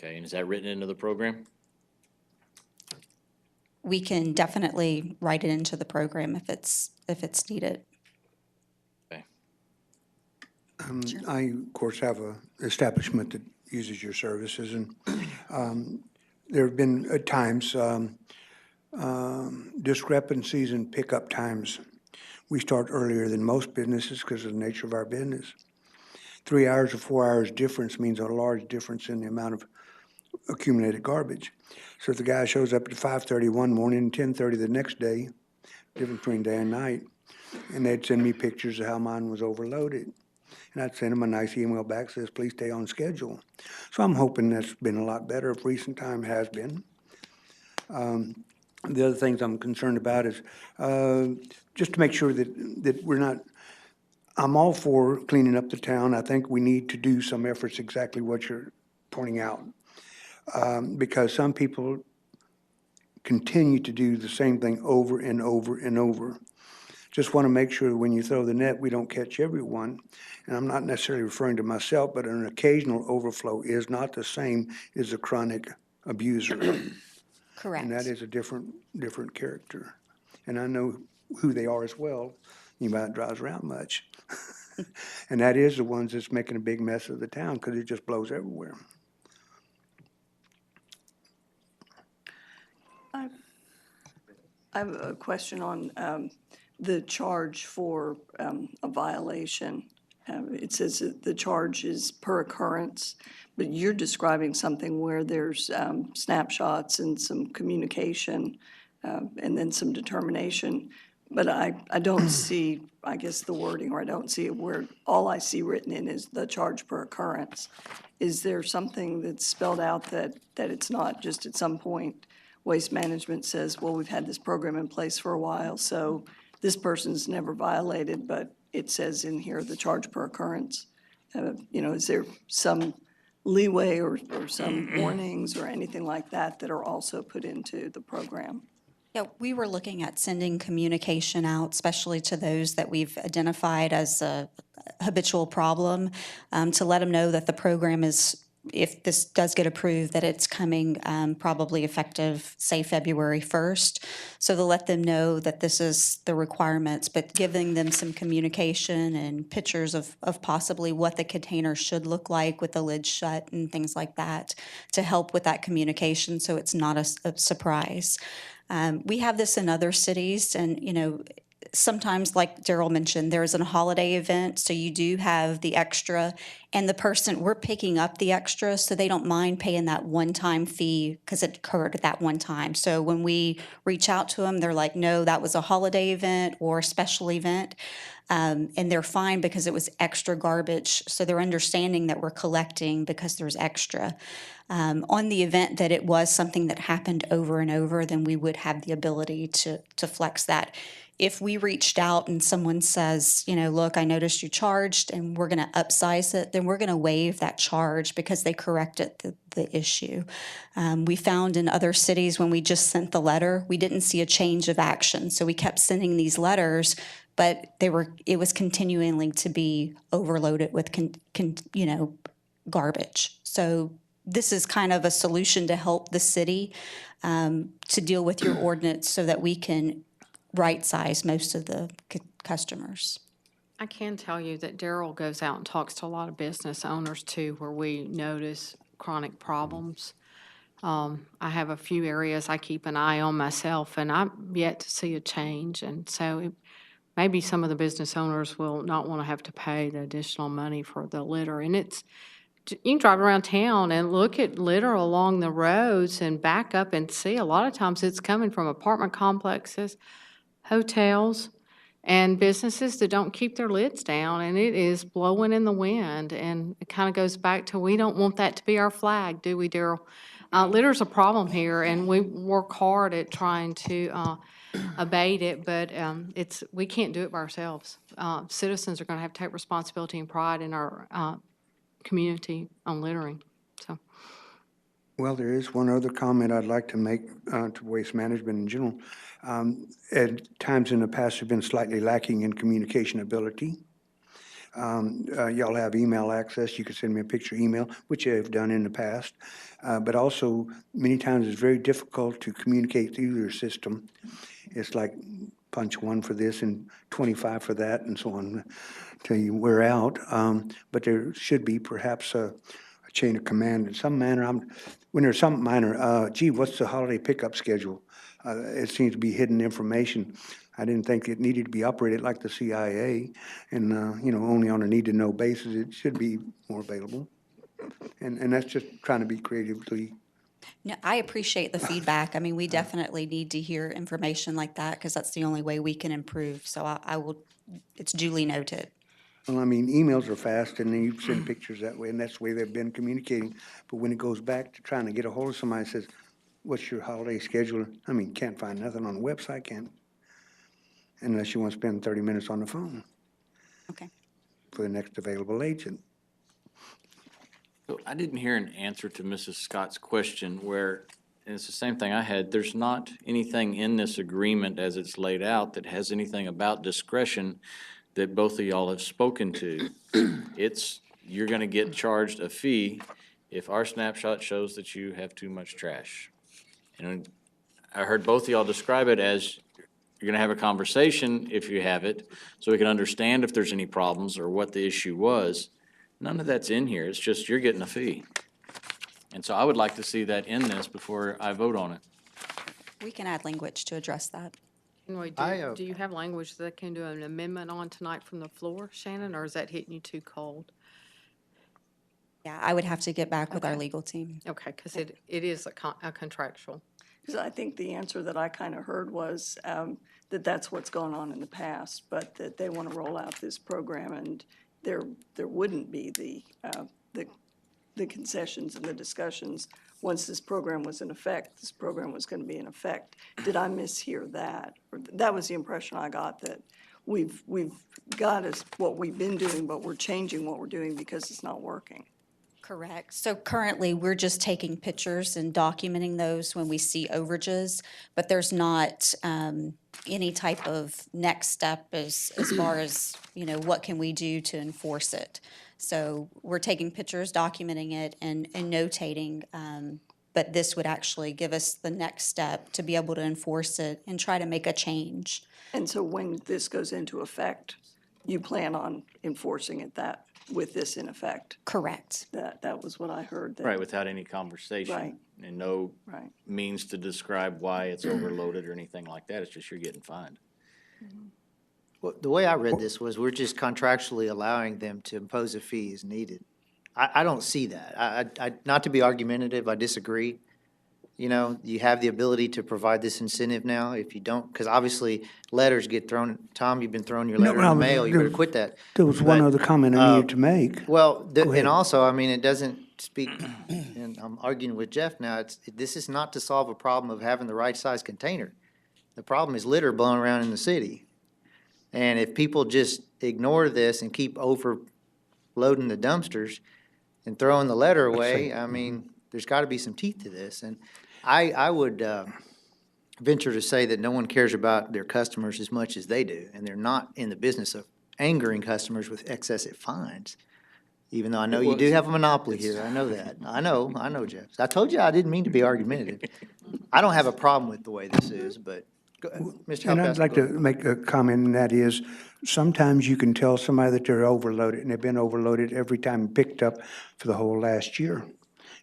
Okay, and is that written into the program?
We can definitely write it into the program if it's needed.
I, of course, have a establishment that uses your services, and there have been at times discrepancies in pickup times. We start earlier than most businesses because of the nature of our business. 3 hours or 4 hours difference means a large difference in the amount of accumulated garbage. So if the guy shows up at 5:30 one morning and 10:30 the next day, difference between day and night, and they'd send me pictures of how mine was overloaded. And I'd send them a nice email back that says, please stay on schedule. So I'm hoping that's been a lot better if recent time has been. The other things I'm concerned about is just to make sure that we're not, I'm all for cleaning up the town. I think we need to do some efforts exactly what you're pointing out. Because some people continue to do the same thing over and over and over. Just want to make sure when you throw the net, we don't catch everyone. And I'm not necessarily referring to myself, but an occasional overflow is not the same as a chronic abuser.
Correct.
And that is a different character. And I know who they are as well. Anybody that drives around much. And that is the ones that's making a big mess of the town because it just blows everywhere.
I have a question on the charge for a violation. It says that the charge is per occurrence, but you're describing something where there's snapshots and some communication and then some determination. But I don't see, I guess, the wording, or I don't see it where, all I see written in is the charge per occurrence. Is there something that's spelled out that it's not just at some point, Waste Management says, well, we've had this program in place for a while, so this person's never violated, but it says in here the charge per occurrence? You know, is there some leeway or some warnings or anything like that that are also put into the program?
Yeah, we were looking at sending communication out, especially to those that we've identified as a habitual problem, to let them know that the program is, if this does get approved, that it's coming probably effective, say, February 1st. So to let them know that this is the requirements, but giving them some communication and pictures of possibly what the container should look like with the lid shut and things like that to help with that communication so it's not a surprise. We have this in other cities, and, you know, sometimes, like Daryl mentioned, there's a holiday event, so you do have the extra, and the person, we're picking up the extra, so they don't mind paying that one-time fee because it occurred at that one time. So when we reach out to them, they're like, no, that was a holiday event or a special event. And they're fine because it was extra garbage, so they're understanding that we're collecting because there's extra. On the event that it was something that happened over and over, then we would have the ability to flex that. If we reached out and someone says, you know, look, I noticed you charged and we're going to upsize it, then we're going to waive that charge because they corrected the issue. We found in other cities when we just sent the letter, we didn't see a change of action. So we kept sending these letters, but it was continuing to be overloaded with, you know, garbage. So this is kind of a solution to help the city to deal with your ordinance so that we can right-size most of the customers.
I can tell you that Daryl goes out and talks to a lot of business owners too, where we notice chronic problems. I have a few areas I keep an eye on myself, and I'm yet to see a change. And so maybe some of the business owners will not want to have to pay the additional money for the litter. And you can drive around town and look at litter along the roads and back up and see. A lot of times it's coming from apartment complexes, hotels, and businesses that don't keep their lids down, and it is blowing in the wind. And it kind of goes back to, we don't want that to be our flag, do we, Daryl? Litter's a problem here, and we work hard at trying to abate it, but we can't do it by ourselves. Citizens are going to have to take responsibility and pride in our community on littering, so.
Well, there is one other comment I'd like to make to Waste Management in general. At times in the past have been slightly lacking in communication ability. Y'all have email access. You can send me a picture email, which I've done in the past. But also, many times it's very difficult to communicate through your system. It's like punch 1 for this and 25 for that and so on until you wear out. But there should be perhaps a chain of command in some manner. When there's something minor, gee, what's the holiday pickup schedule? It seems to be hidden information. I didn't think it needed to be operated like the CIA and, you know, only on a need-to-know basis. It should be more available. And that's just trying to be creatively.
No, I appreciate the feedback. I mean, we definitely need to hear information like that because that's the only way we can improve. So I will, it's duly noted.
Well, I mean, emails are fast and then you send pictures that way and that's the way they've been communicating. But when it goes back to trying to get a hold of somebody that says, what's your holiday schedule? I mean, can't find nothing on the website, can't, unless you want to spend 30 minutes on the phone.
Okay.
For the next available agent.
So I didn't hear an answer to Mrs. Scott's question where, and it's the same thing I had, there's not anything in this agreement as it's laid out that has anything about discretion that both of y'all have spoken to. It's, you're gonna get charged a fee if our snapshot shows that you have too much trash. And I heard both of y'all describe it as you're gonna have a conversation if you have it, so we can understand if there's any problems or what the issue was. None of that's in here, it's just you're getting a fee. And so I would like to see that in this before I vote on it.
We can add language to address that.
Anyway, do you have language that can do an amendment on tonight from the floor, Shannon, or is that hitting you too cold?
Yeah, I would have to get back with our legal team.
Okay, because it is a contractual.
Because I think the answer that I kind of heard was that that's what's gone on in the past, but that they want to roll out this program, and there wouldn't be the concessions and the discussions. Once this program was in effect, this program was going to be in effect. Did I mishear that? Or that was the impression I got, that we've got is what we've been doing, but we're changing what we're doing because it's not working.
Correct. So currently, we're just taking pictures and documenting those when we see overages, but there's not any type of next step as far as, what can we do to enforce it. So we're taking pictures, documenting it, and notating, but this would actually give us the next step to be able to enforce it and try to make a change.
And so when this goes into effect, you plan on enforcing it with this in effect?
Correct.
That was what I heard.
Right, without any conversation.
Right.
And no
Right.
means to describe why it's overloaded or anything like that. It's just you're getting fined.
Well, the way I read this was we're just contractually allowing them to impose a fee as needed. I don't see that. Not to be argumentative, I disagree. You have the ability to provide this incentive now. If you don't, because obviously letters get thrown. Tom, you've been throwing your letter in the mail. You better quit that.
There was one
But,
other comment I needed to make.
Well,
Go ahead.
and also, it doesn't speak, and I'm arguing with Jeff now, this is not to solve a problem of having the right size container. The problem is litter blowing around in the city. And if people just ignore this and keep overloading the dumpsters and throwing the letter away, there's got to be some teeth to this. And I would venture to say that no one cares about their customers as much as they do, and they're not in the business of angering customers with excessive fines, even though I know you do have a monopoly here. I know that. I know, Jeff. I told you I didn't mean to be argumentative. I don't have a problem with the way this is, but Mr.
And I'd
Halpasco,
like to make a comment, and that is, sometimes you can tell somebody that they're overloaded, and they've been overloaded every time picked up for the whole last year.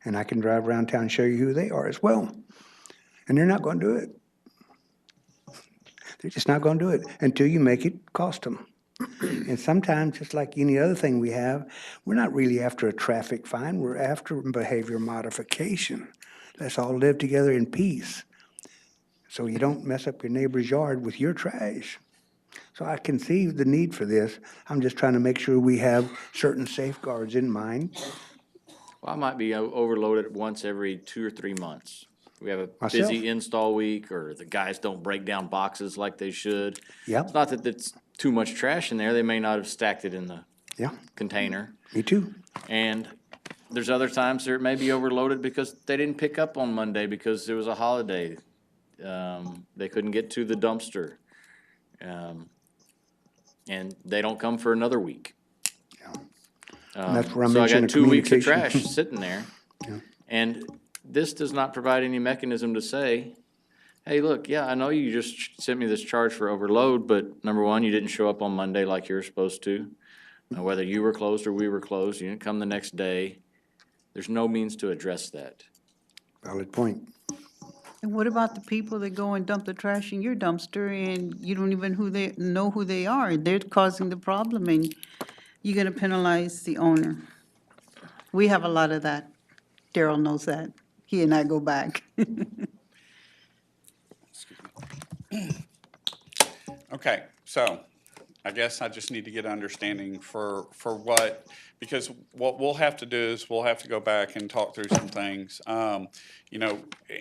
And I can drive around town and show you who they are as well. And they're not going to do it. They're just not going to do it until you make it cost them. And sometimes, just like any other thing we have, we're not really after a traffic fine, we're after behavior modification. Let's all live together in peace, so you don't mess up your neighbor's yard with your trash. So I can see the need for this. I'm just trying to make sure we have certain safeguards in mind.
Well, I might be overloaded once every 2 or 3 months. We have a
Myself.
busy install week, or the guys don't break down boxes like they should.
Yep.
It's not that it's too much trash in there. They may not have stacked it in the
Yeah,
container.
me too.
And there's other times that it may be overloaded because they didn't pick up on Monday because it was a holiday. They couldn't get to the dumpster. And they don't come for another week.
And that's where I
So I
mentioned
got
the
2 weeks of
communication.
trash sitting there. And this does not provide any mechanism to say, hey, look, yeah, I know you just sent me this charge for overload, but number one, you didn't show up on Monday like you were supposed to. Whether you were closed or we were closed, you didn't come the next day. There's no means to address that.
Valid point.
And what about the people that go and dump the trash in your dumpster and you don't even know who they are? They're causing the problem and you're gonna penalize the owner. We have a lot of that. Daryl knows that. He and I go back.
Okay, so I guess I just need to get understanding for what, because what we'll have to do is we'll have to go back and talk through some things. You know,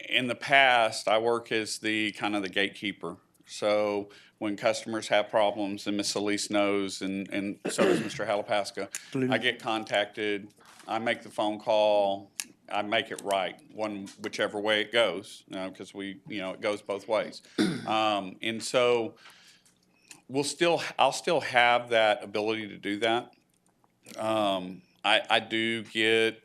in the past, I work as the kind of the gatekeeper. So when customers have problems, and Ms. Elise knows, and so does Mr. Halapasca, I get contacted, I make the phone call, I make it right, whichever way it goes, because it goes both ways. And so I'll still have that ability to do that. I do get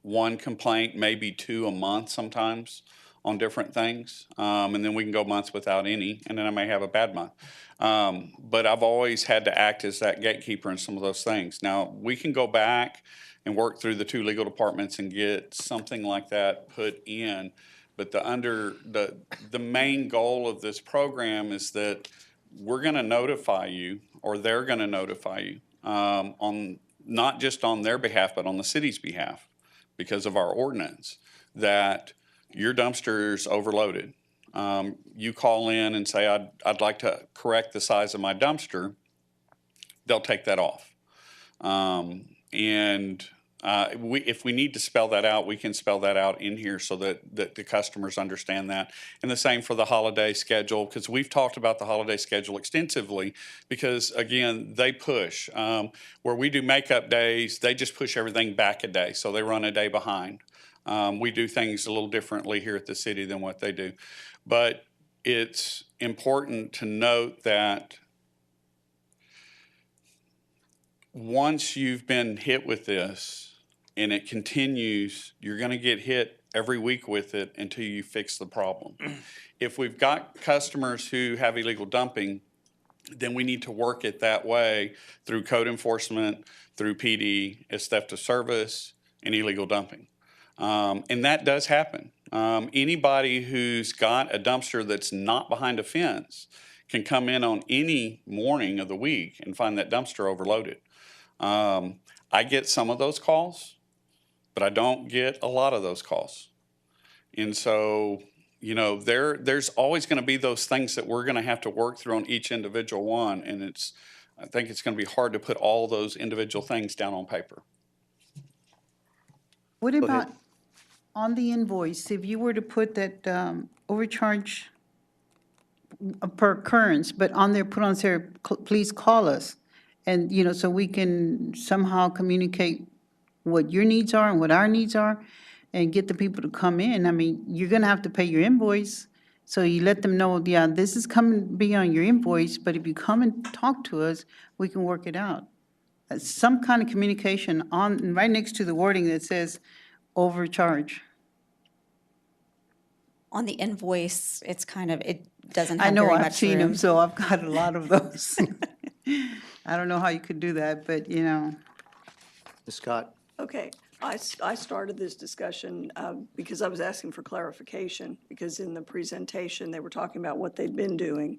one complaint, maybe 2 a month sometimes on different things. And then we can go months without any, and then I may have a bad month. But I've always had to act as that gatekeeper in some of those things. Now, we can go back and work through the 2 legal departments and get something like that put in. But the main goal of this program is that we're going to notify you, or they're going to notify you, on not just on their behalf, but on the city's behalf, because of our ordinance, that your dumpster's overloaded. You call in and say, I'd like to correct the size of my dumpster, they'll take that off. If we need to spell that out, we can spell that out in here so that the customers understand that. And the same for the holiday schedule, because we've talked about the holiday schedule extensively, because again, they push. Where we do makeup days, they just push everything back a day, so they run a day behind. We do things a little differently here at the city than what they do. But it's important to note that once you've been hit with this and it continues, you're going to get hit every week with it until you fix the problem. If we've got customers who have illegal dumping, then we need to work it that way through code enforcement, through PD, as theft of service, and illegal dumping. And that does happen. Anybody who's got a dumpster that's not behind a fence can come in on any morning of the week and find that dumpster overloaded. I get some of those calls, but I don't get a lot of those calls. And so, you know, there's always going to be those things that we're going to have to work through on each individual one. And I think it's going to be hard to put all those individual things down on paper.
What
ahead.
about on the invoice, if you were to put that overcharge per occurrence, but on there, put on there, please call us. And, you know, so we can somehow communicate what your needs are and what our needs are and get the people to come in. I mean, you're going to have to pay your invoice. So you let them know, yeah, this is coming to be on your invoice, but if you come and talk to us, we can work it out. Some kind of communication on, right next to the wording that says overcharge.
On the invoice, it's kind of, it doesn't
I
have
know,
very
I've
much
seen
room.
them, so I've got a lot of those. I don't know how you could do that, but, you know.
Ms. Scott?
Okay, I started this discussion because I was asking for clarification, because in the presentation, they were talking about what they'd been doing.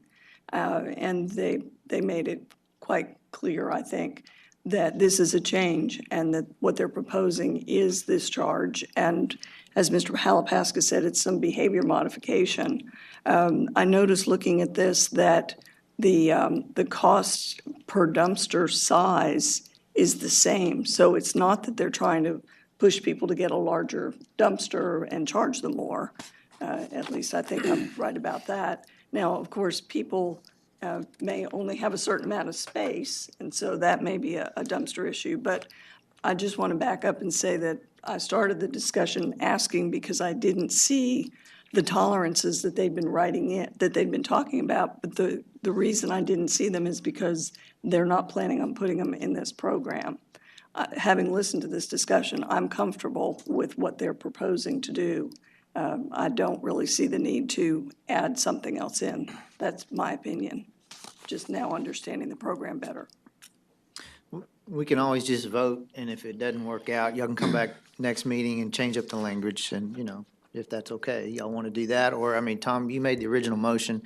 And they made it quite clear, I think, that this is a change and that what they're proposing is this charge. And as Mr. Halapaska said, it's some behavior modification. I noticed looking at this that the cost per dumpster size is the same. So it's not that they're trying to push people to get a larger dumpster and charge them more. At least I think I'm right about that. Now, of course, people may only have a certain amount of space, and so that may be a dumpster issue. But I just want to back up and say that I started the discussion asking because I didn't see the tolerances that they've been writing in, that they've been talking about. But the reason I didn't see them is because they're not planning on putting them in this program. Having listened to this discussion, I'm comfortable with what they're proposing to do. I don't really see the need to add something else in. That's my opinion, just now understanding the program better.
We can always just vote, and if it doesn't work out, y'all can come back next meeting and change up the language, and, you know, if that's okay. Y'all want to do that? Or, I mean, Tom, you made the original motion.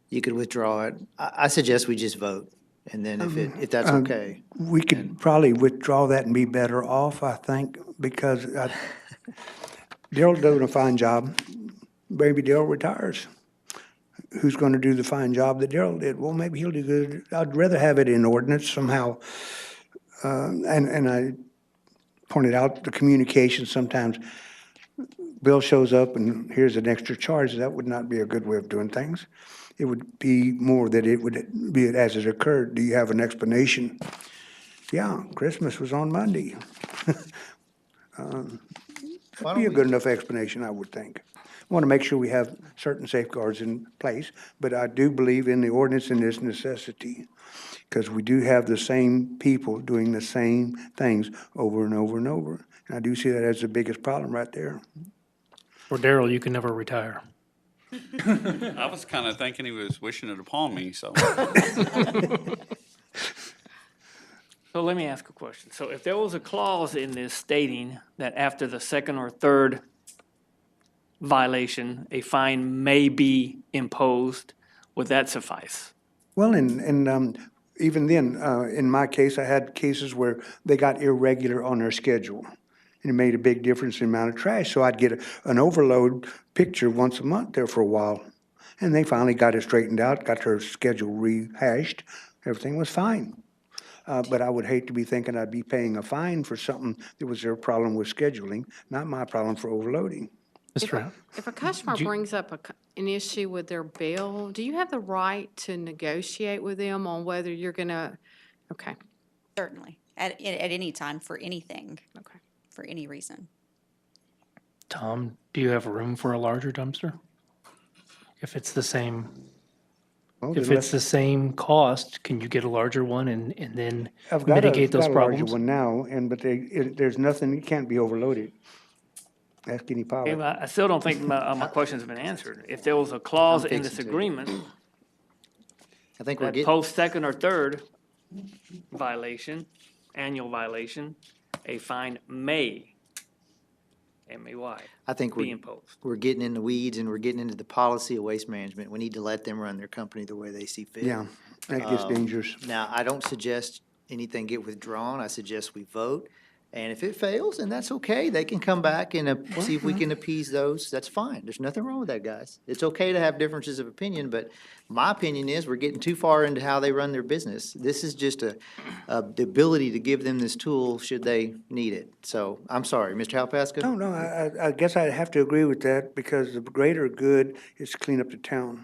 You could withdraw it. I suggest we just vote, and then if that's okay.
We could probably withdraw that and be better off, I think, because Daryl's doing a fine job. Maybe Daryl retires. Who's going to do the fine job that Daryl did? Well, maybe he'll do good. I'd rather have it in ordinance somehow. And I pointed out the communication sometimes. Bill shows up and here's an extra charge. That would not be a good way of doing things. It would be more that it would be as it occurred. Do you have an explanation? Yeah, Christmas was on Monday. That'd be a good enough explanation, I would think. I want to make sure we have certain safeguards in place, but I do believe in the ordinance and its necessity, because we do have the same people doing the same things over and over and over. And I do see that as the biggest problem right there.
For Daryl, you can never retire.
I was kind of thinking he was wishing it upon me, so.
So let me ask a question. So if there was a clause in this stating that after the second or third violation, a fine may be imposed, would that suffice?
Well, and even then, in my case, I had cases where they got irregular on their schedule. And it made a big difference in the amount of trash. So I'd get an overload picture once a month there for a while. And they finally got it straightened out, got their schedule rehashed. Everything was fine. But I would hate to be thinking I'd be paying a fine for something that was their problem with scheduling, not my problem for overloading.
Mr.
If a customer brings up an issue with their bill, do you have the right to negotiate with them on whether you're gonna, okay,
Certainly, at any time, for anything,
okay.
for any reason.
Tom, do you have room for a larger dumpster? If it's the same,
Well,
if
then
it's the same cost, can you get a larger one and then
I've got
mitigate those
got a larger
problems?
one now, but there's nothing, it can't be overloaded. Ask any pilot.
I still don't think my question's been answered. If there was a clause
I'm
in this
fixing to.
agreement
I think we're
that
getting,
post second or third violation, annual violation, a fine may, M-A-Y,
I think
be imposed.
we're getting in the weeds and we're getting into the policy of waste management. We need to let them run their company the way they see fit.
Yeah, that gets dangerous.
Now, I don't suggest anything get withdrawn. I suggest we vote. And if it fails, then that's okay. They can come back and see if we can appease those. That's fine. There's nothing wrong with that, guys. It's okay to have differences of opinion, but my opinion is we're getting too far into how they run their business. This is just the ability to give them this tool should they need it. So, I'm sorry, Mr. Halpaska?
No, I guess I'd have to agree with that because the greater good is to clean up the town.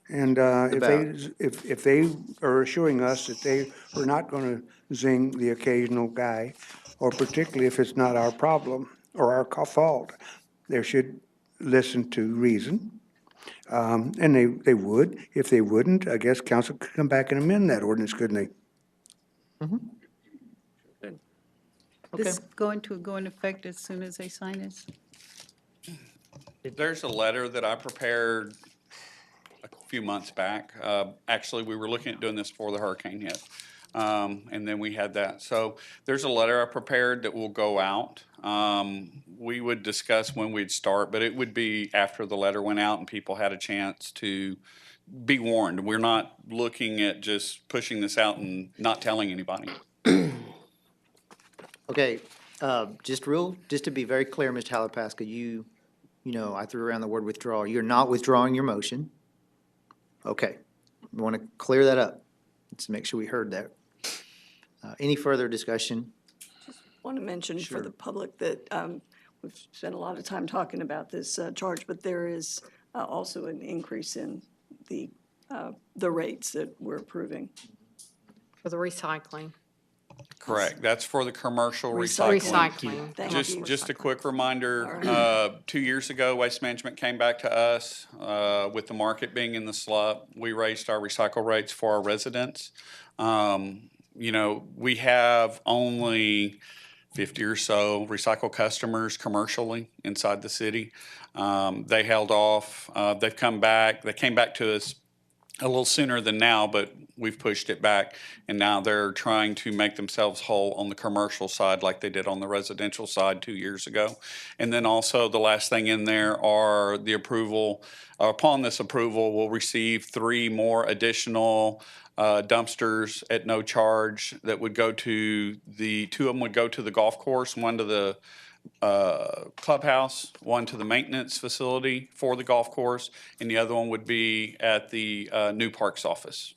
And if they are assuring us that they are not going to zing the occasional guy, or particularly if it's not our problem or our fault, they should listen to reason. And they would. If they wouldn't, I guess council could come back and amend that ordinance, couldn't they?
This is going to go in effect as soon as they sign this?
There's a letter that I prepared a few months back. Actually, we were looking at doing this before the hurricane hit. And then we had that. So there's a letter I prepared that will go out. We would discuss when we'd start, but it would be after the letter went out and people had a chance to be warned. We're not looking at just pushing this out and not telling anybody.
Okay, just to be very clear, Mr. Halpaska, you know, I threw around the word withdrawal. You're not withdrawing your motion. Okay, we want to clear that up. Let's make sure we heard that. Any further discussion?
Want to mention for the public that we've spent a lot of time talking about this charge, but there is also an increase in the rates that we're approving.
For the recycling.
Correct. That's for the commercial
Recycling.
Thank you.
Just a quick reminder, 2 years ago, Waste Management came back to us with the market being in the slump. We raised our recycle rates for our residents. You know, we have only 50 or so recycle customers commercially inside the city. They held off. They've come back. They came back to us a little sooner than now, but we've pushed it back, and now they're trying to make themselves whole on the commercial side like they did on the residential side 2 years ago. And then also the last thing in there are the approval. Upon this approval, we'll receive 3 more additional dumpsters at no charge that would go to 2 of them would go to the golf course, 1 to the clubhouse, 1 to the maintenance facility for the golf course, and the other one would be at the new parks office.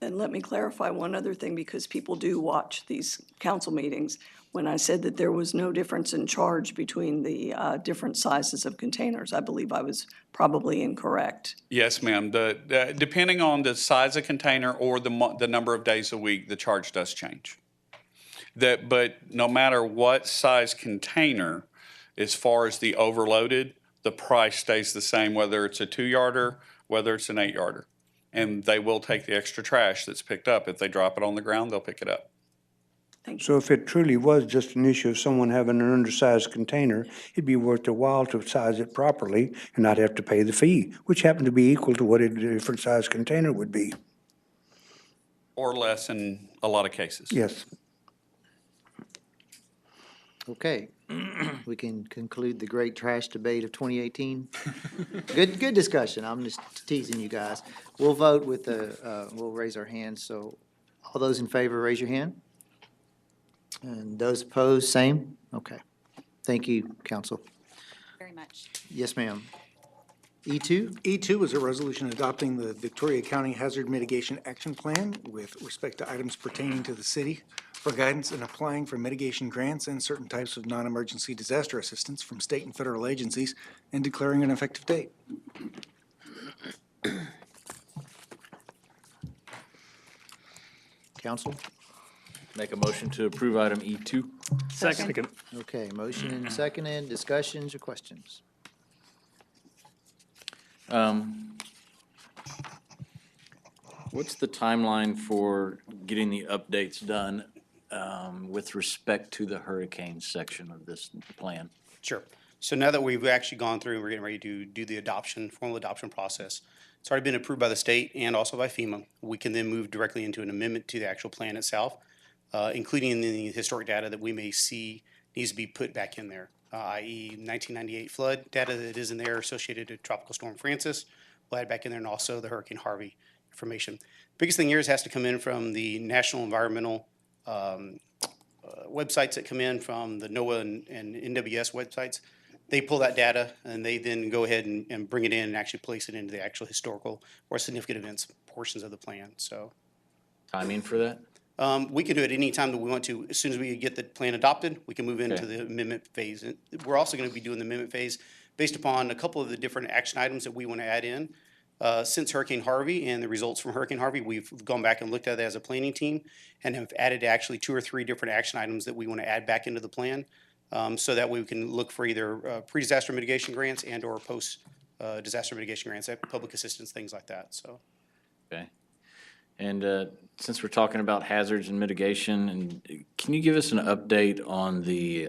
And let me clarify one other thing, because people do watch these council meetings. When I said that there was no difference in charge between the different sizes of containers, I believe I was probably incorrect.
Yes, ma'am. Depending on the size of container or the number of days a week, the charge does change. But no matter what size container, as far as the overloaded, the price stays the same, whether it's a 2-yarder, whether it's an 8-yarder. And they will take the extra trash that's picked up. If they drop it on the ground, they'll pick it up.
So if it truly was just an issue of someone having an undersized container, it'd be worth their while to size it properly and not have to pay the fee, which happened to be equal to what a different size container would be.
Or less in a lot of cases.
Yes.
Okay, we can conclude the great trash debate of 2018. Good discussion. I'm just teasing you guys. We'll vote with we'll raise our hands. So all those in favor, raise your hand. And those opposed, same? Okay. Thank you, council.
Very much.
Yes, ma'am. E2?
E2 is a resolution adopting the Victoria County Hazard Mitigation Action Plan with respect to items pertaining to the city for guidance in applying for mitigation grants and certain types of non-emergency disaster assistance from state and federal agencies and declaring an effective date.
Council?
Make a motion to approve item E2.
Second.
Okay, motion and seconded. Discussions or questions?
What's the timeline for getting the updates done with respect to the hurricane section of this plan?
Sure. So now that we've actually gone through and we're getting ready to do the adoption, formal adoption process, it's already been approved by the state and also by FEMA. We can then move directly into an amendment to the actual plan itself, including the historic data that we may see needs to be put back in there, i.e. 1998 flood data that is in there associated with Tropical Storm Francis. We'll add back in there, and also the Hurricane Harvey information. Biggest thing here is has to come in from the National Environmental websites that come in from the NOAA and NWS websites. They pull that data and they then go ahead and bring it in and actually place it into the actual historical or significant events portions of the plan. So
Timing for that?
we can do it any time that we want to. As soon as we get the plan adopted, we can move into
Okay.
the amendment phase. And we're also going to be doing the amendment phase based upon a couple of the different action items that we want to add in. Since Hurricane Harvey and the results from Hurricane Harvey, we've gone back and looked at it as a planning team and have added actually 2 or 3 different action items that we want to add back into the plan, so that we can look for either pre-disaster mitigation grants and or post-disaster mitigation grants, public assistance, things like that. So
Okay. And since we're talking about hazards and mitigation, and can you give us an update on the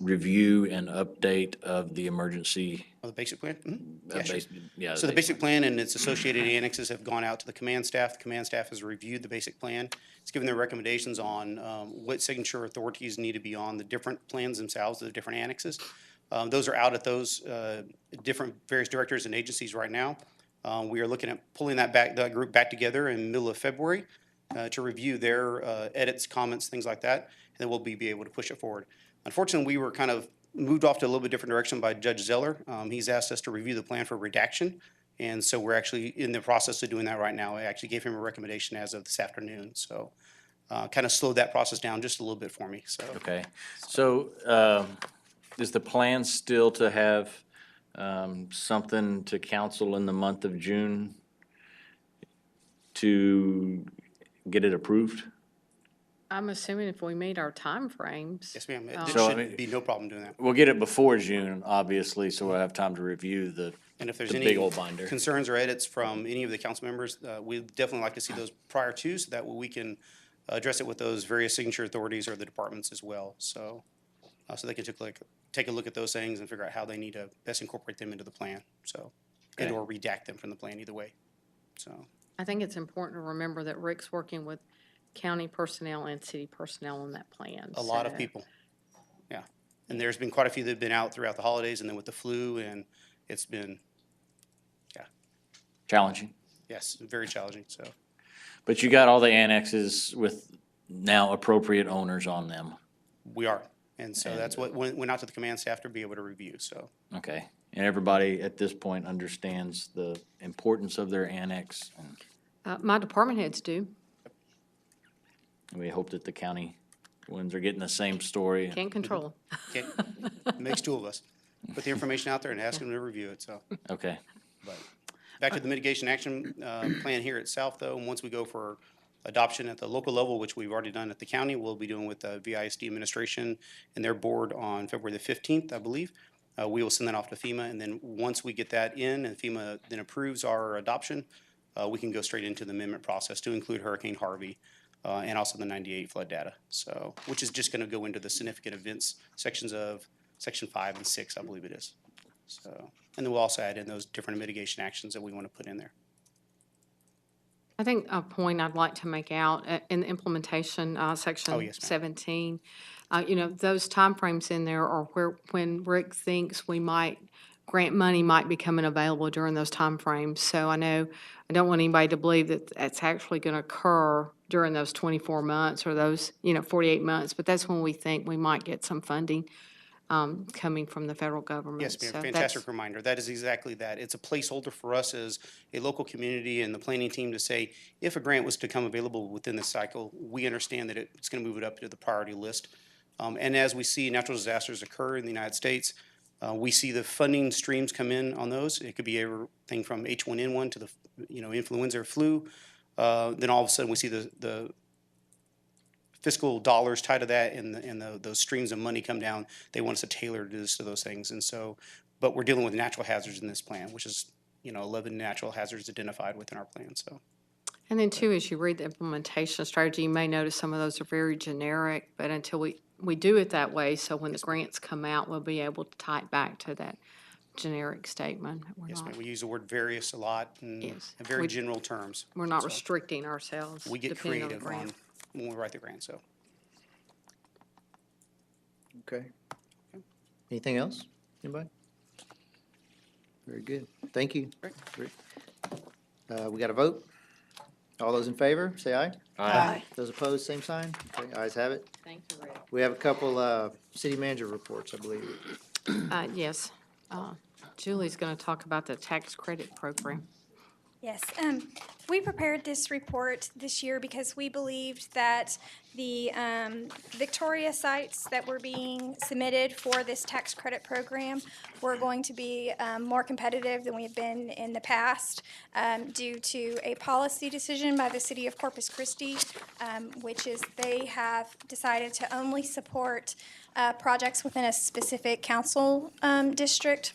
review and update of the emergency?
the basic plan? Mhm. Yeah, sure.
Yeah.
So the basic plan and its associated annexes have gone out to the command staff. The command staff has reviewed the basic plan. It's given their recommendations on what signature authorities need to be on the different plans themselves, the different annexes. Those are out at those different various directors and agencies right now. We are looking at pulling that group back together in the middle of February to review their edits, comments, things like that, and then we'll be able to push it forward. Unfortunately, we were kind of moved off to a little bit different direction by Judge Zeller. He's asked us to review the plan for redaction, and so we're actually in the process of doing that right now. I actually gave him a recommendation as of this afternoon, so kind of slowed that process down just a little bit for me, so.
Okay. So is the plan still to have something to council in the month of June to get it approved?
I'm assuming if we meet our timeframes.
Yes, ma'am.
So, I
There
mean-
should be no problem doing that.
We'll get it before June, obviously, so we'll have time to review the
And if there's
the
any
big old binder.
concerns or edits from any of the council members, we'd definitely like to see those prior to, so that we can address it with those various signature authorities or the departments as well. So, so they can take a look at those things and figure out how they need to best incorporate them into the plan, so, and
Okay.
or redact them from the plan either way, so.
I think it's important to remember that Rick's working with county personnel and city personnel on that plan.
A lot of
so-
people, yeah. And there's been quite a few that have been out throughout the holidays and then with the flu, and it's been,
Challenging.
yes, very challenging, so.
But you got all the annexes with now appropriate owners on them.
We are, and so that's what went out to the command staff to be able to review, so.
Okay. And everybody at this point understands the importance of their annex. And
My department heads do.
we hope that the county ones are getting the same story.
Can't control
Okay, makes 2 of us. Put the information out there and ask them to review it, so.
Okay.
But back to the mitigation action plan here itself, though, and once we go for adoption at the local level, which we've already done at the county, we'll be doing with the VISD administration and their board on February the 15th, I believe. We will send that off to FEMA, and then once we get that in and FEMA then approves our adoption, we can go straight into the amendment process to include Hurricane Harvey and also the 98 flood data. So, which is just going to go into the significant events sections of Section 5 and 6, I believe it is. So, and then we'll also add in those different mitigation actions that we want to put in there.
I think a point I'd like to make out in the implementation,
Oh,
section
yes, ma'am.
17, those timeframes in there are when Rick thinks grant money might be coming available during those timeframes. So I don't want anybody to believe that that's actually going to occur during those 24 months or those, 48 months, but that's when we think we might get some funding coming from the federal government.
Yes, ma'am,
So
fantastic
that's-
reminder. That is exactly that. It's a placeholder for us as a local community and the planning team to say, if a grant was to come available within this cycle, we understand that it's going to move it up to the priority list. And as we see natural disasters occur in the United States, we see the funding streams come in on those. It could be everything from H1N1 to the, influenza or flu. Then all of a sudden, we see the fiscal dollars tied to that and those streams of money come down. They want us to tailor this to those things. And so, but we're dealing with natural hazards in this plan, which is, 11 natural hazards identified within our plan, so.
And then too, as you read the implementation strategy, you may notice some of those are very generic, but until we do it that way, so when the grants come out, we'll be able to tie it back to that generic statement. We're
Yes,
not-
ma'am, we use the word various a lot and
Yes.
in very
We-
general terms.
We're not
So
restricting ourselves
We get
depending on the
creative
grant.
when we write the grant, so.
Okay. Anything else? Anybody? Very good. Thank you.
Great.
We got a vote? All those in favor, say aye.
Aye.
Those opposed, same sign. Okay, ayes have it.
Thank you, Rick.
We have a couple city manager reports, I believe.
Yes. Julie's going to talk about the tax credit program.
Yes, we prepared this report this year because we believed that the Victoria sites that were being submitted for this tax credit program were going to be more competitive than we have been in the past due to a policy decision by the city of Corpus Christi, which is they have decided to only support projects within a specific council district.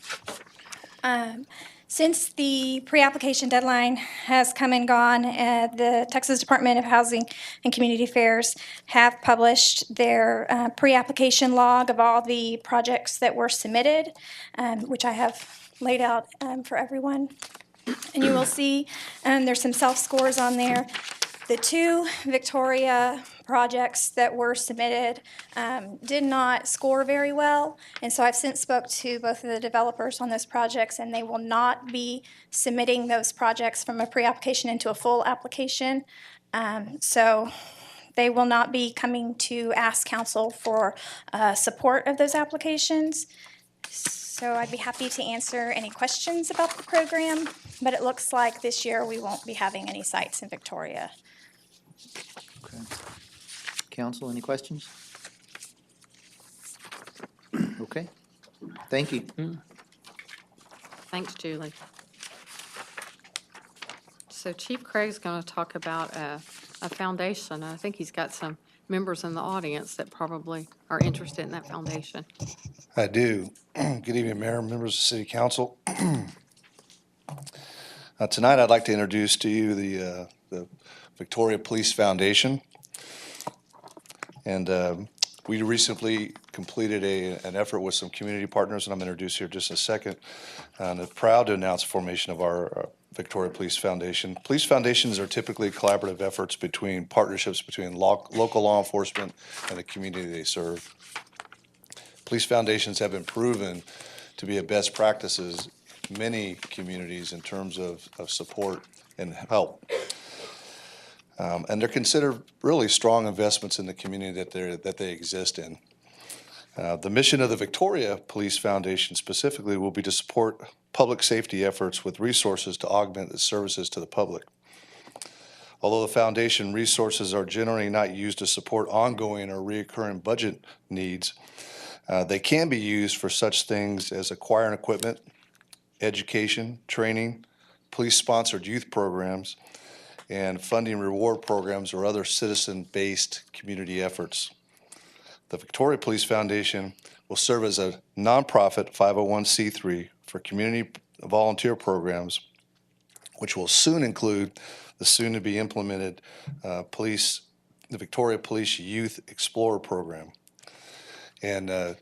Since the pre-application deadline has come and gone, the Texas Department of Housing and Community Affairs have published their pre-application log of all the projects that were submitted, which I have laid out for everyone. And you will see there's some self-scores on there. The two Victoria projects that were submitted did not score very well, and so I've since spoke to both of the developers on those projects, and they will not be submitting those projects from a pre-application into a full application. So they will not be coming to ask council for support of those applications. So I'd be happy to answer any questions about the program, but it looks like this year we won't be having any sites in Victoria.
Okay. Council, any questions? Okay, thank you.
Thanks, Julie. So Chief Craig's going to talk about a foundation. I think he's got some members in the audience that probably are interested in that foundation.
I do. Good evening, Mayor, members of City Council. Tonight, I'd like to introduce to you the Victoria Police Foundation. And we recently completed an effort with some community partners, and I'm going to introduce here in just a second. And I'm proud to announce the formation of our Victoria Police Foundation. Police foundations are typically collaborative efforts between partnerships between local law enforcement and the community they serve. Police foundations have been proven to be a best practices in many communities in terms of support and help. And they're considered really strong investments in the community that they exist in. The mission of the Victoria Police Foundation specifically will be to support public safety efforts with resources to augment the services to the public. Although the foundation resources are generally not used to support ongoing or recurring budget needs, they can be used for such things as acquiring equipment, education, training, police-sponsored youth programs, and funding reward programs or other citizen-based community efforts. The Victoria Police Foundation will serve as a nonprofit 501c3 for community volunteer programs, which will soon include the soon-to-be implemented the Victoria Police Youth Explorer Program. And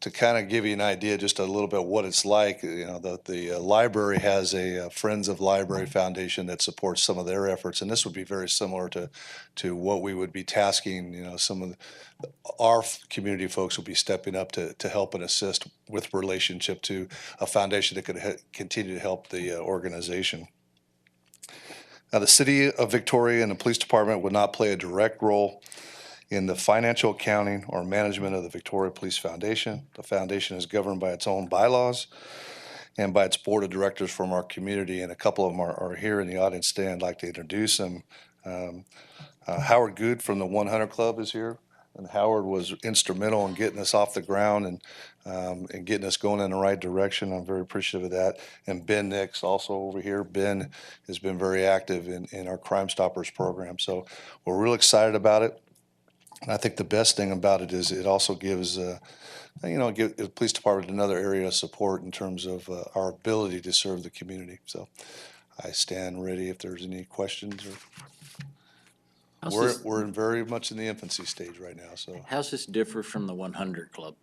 to kind of give you an idea, just a little bit what it's like, the library has a Friends of Library Foundation that supports some of their efforts, and this would be very similar to what we would be tasking, some of our community folks will be stepping up to help and assist with relationship to a foundation that could continue to help the organization. Now, the City of Victoria and the Police Department would not play a direct role in the financial accounting or management of the Victoria Police Foundation. The foundation is governed by its own bylaws and by its board of directors from our community, and a couple of them are here in the audience today. I'd like to introduce them. Howard Good from the 100 Club is here, and Howard was instrumental in getting us off the ground and getting us going in the right direction. I'm very appreciative of that. And Ben Nix also over here. Ben has been very active in our Crime Stoppers program, so we're real excited about it. And I think the best thing about it is it also gives give the police department another area of support in terms of our ability to serve the community. So I stand ready if there's any questions. We're very much in the infancy stage right now. So
How's this differ from the 100 Club?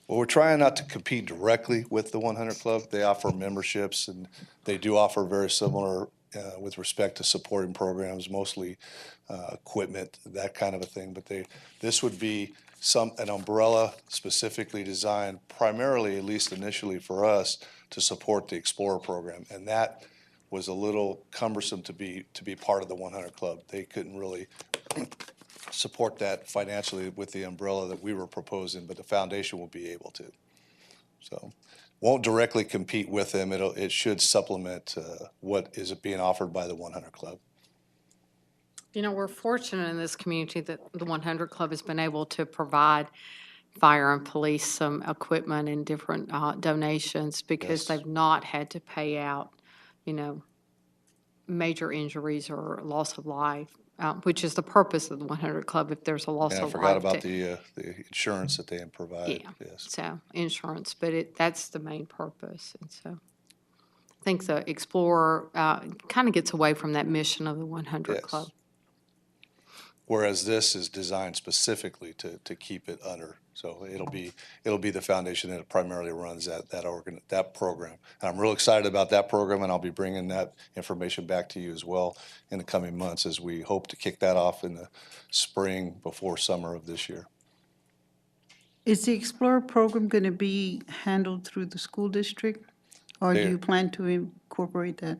well, we're trying not to compete directly with the 100 Club. They offer memberships, and they do offer very similar with respect to supporting programs, mostly equipment, that kind of a thing. But this would be an umbrella specifically designed primarily, at least initially for us, to support the Explorer program. And that was a little cumbersome to be part of the 100 Club. They couldn't really support that financially with the umbrella that we were proposing, but the foundation will be able to. So won't directly compete with them. It should supplement what is being offered by the 100 Club.
You know, we're fortunate in this community that the 100 Club has been able to provide fire and police some equipment and different donations because
Yes.
they've not had to pay out, major injuries or loss of life, which is the purpose of the 100 Club if there's a loss
And I
of life.
forgot about the insurance that they provide.
Yeah.
Yes.
So insurance, but that's the main purpose. And so I think the Explorer kind of gets away from that mission of the 100
Yes.
Club.
Whereas this is designed specifically to keep it under. So it'll be the foundation that primarily runs that program. And I'm real excited about that program, and I'll be bringing that information back to you as well in the coming months as we hope to kick that off in the spring before summer of this year.
Is the Explorer program going to be handled through the school district? Or do
They-
you plan to incorporate that?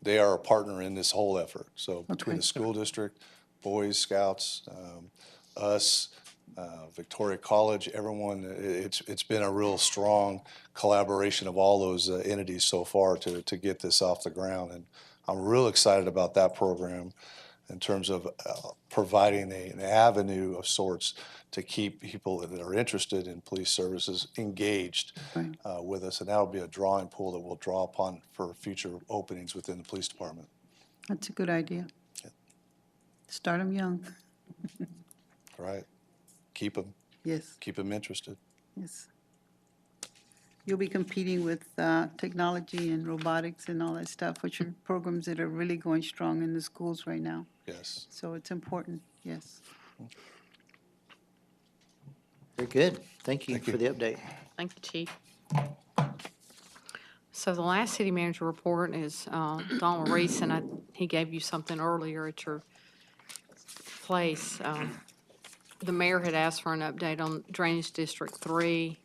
They are a partner in this whole effort. So between
Okay.
the school district, Boys Scouts, us, Victoria College, everyone, it's been a real strong collaboration of all those entities so far to get this off the ground. And I'm real excited about that program in terms of providing an avenue of sorts to keep people that are interested in police services engaged with us. And that'll be a drawing pool that we'll draw upon for future openings within the police department.
That's a good idea. Start them young.
Right? Keep them interested.
Yes. You'll be competing with technology and robotics and all that stuff, which are programs that are really going strong in the schools right now.
Yes.
So it's important, yes.
Very good. Thank you for the update.
Thank you, Chief. So the last city manager report is Donald Reese, and he gave you something earlier at your place. The mayor had asked for an update on Drainage District 3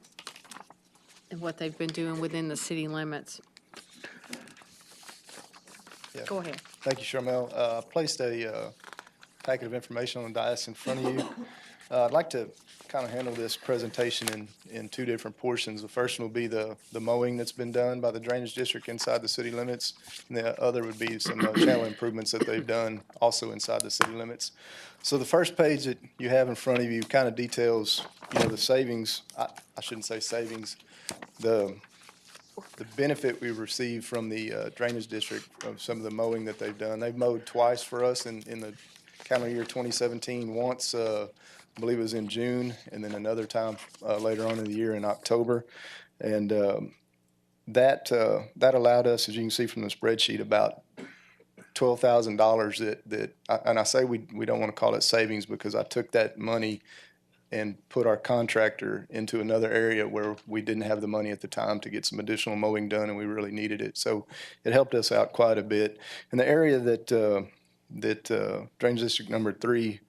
and what they've been doing within the city limits.
Yeah.
Go ahead.
Thank you, Sharmell. I placed a packet of information on the dais in front of you. I'd like to kind of handle this presentation in two different portions. The first one will be the mowing that's been done by the Drainage District inside the city limits, and the other would be some channel improvements that they've done also inside the city limits. So the first page that you have in front of you kind of details, the savings, I shouldn't say savings, the benefit we received from the Drainage District of some of the mowing that they've done. They've mowed twice for us in the calendar year 2017, once, I believe it was in June, and then another time later on in the year in October. And that allowed us, as you can see from the spreadsheet, about $12,000 that and I say we don't want to call it savings because I took that money and put our contractor into another area where we didn't have the money at the time to get some additional mowing done, and we really needed it. So it helped us out quite a bit. In the area that Drainage District number 3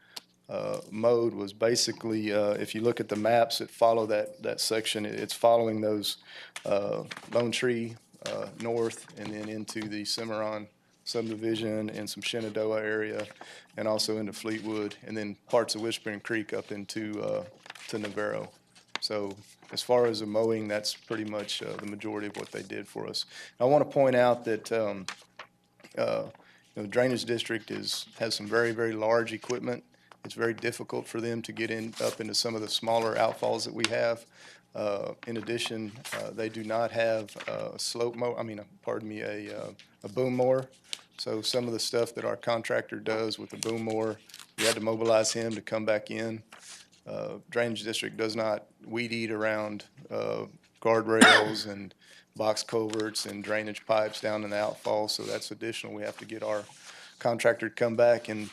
mode was basically, if you look at the maps that follow that section, it's following those Lone Tree north and then into the Cimarron subdivision and some Shenandoah area, and also into Fleetwood, and then parts of Whispering Creek up into to Navarro. So as far as the mowing, that's pretty much the majority of what they did for us. I want to point out that the Drainage District has some very, very large equipment. It's very difficult for them to get up into some of the smaller outfalls that we have. In addition, they do not have a boom mower. So some of the stuff that our contractor does with the boom mower, we had to mobilize him to come back in. Drainage District does not weed eat around guardrails and box culverts and drainage pipes down in the outfall, so that's additional. We have to get our contractor to come back, and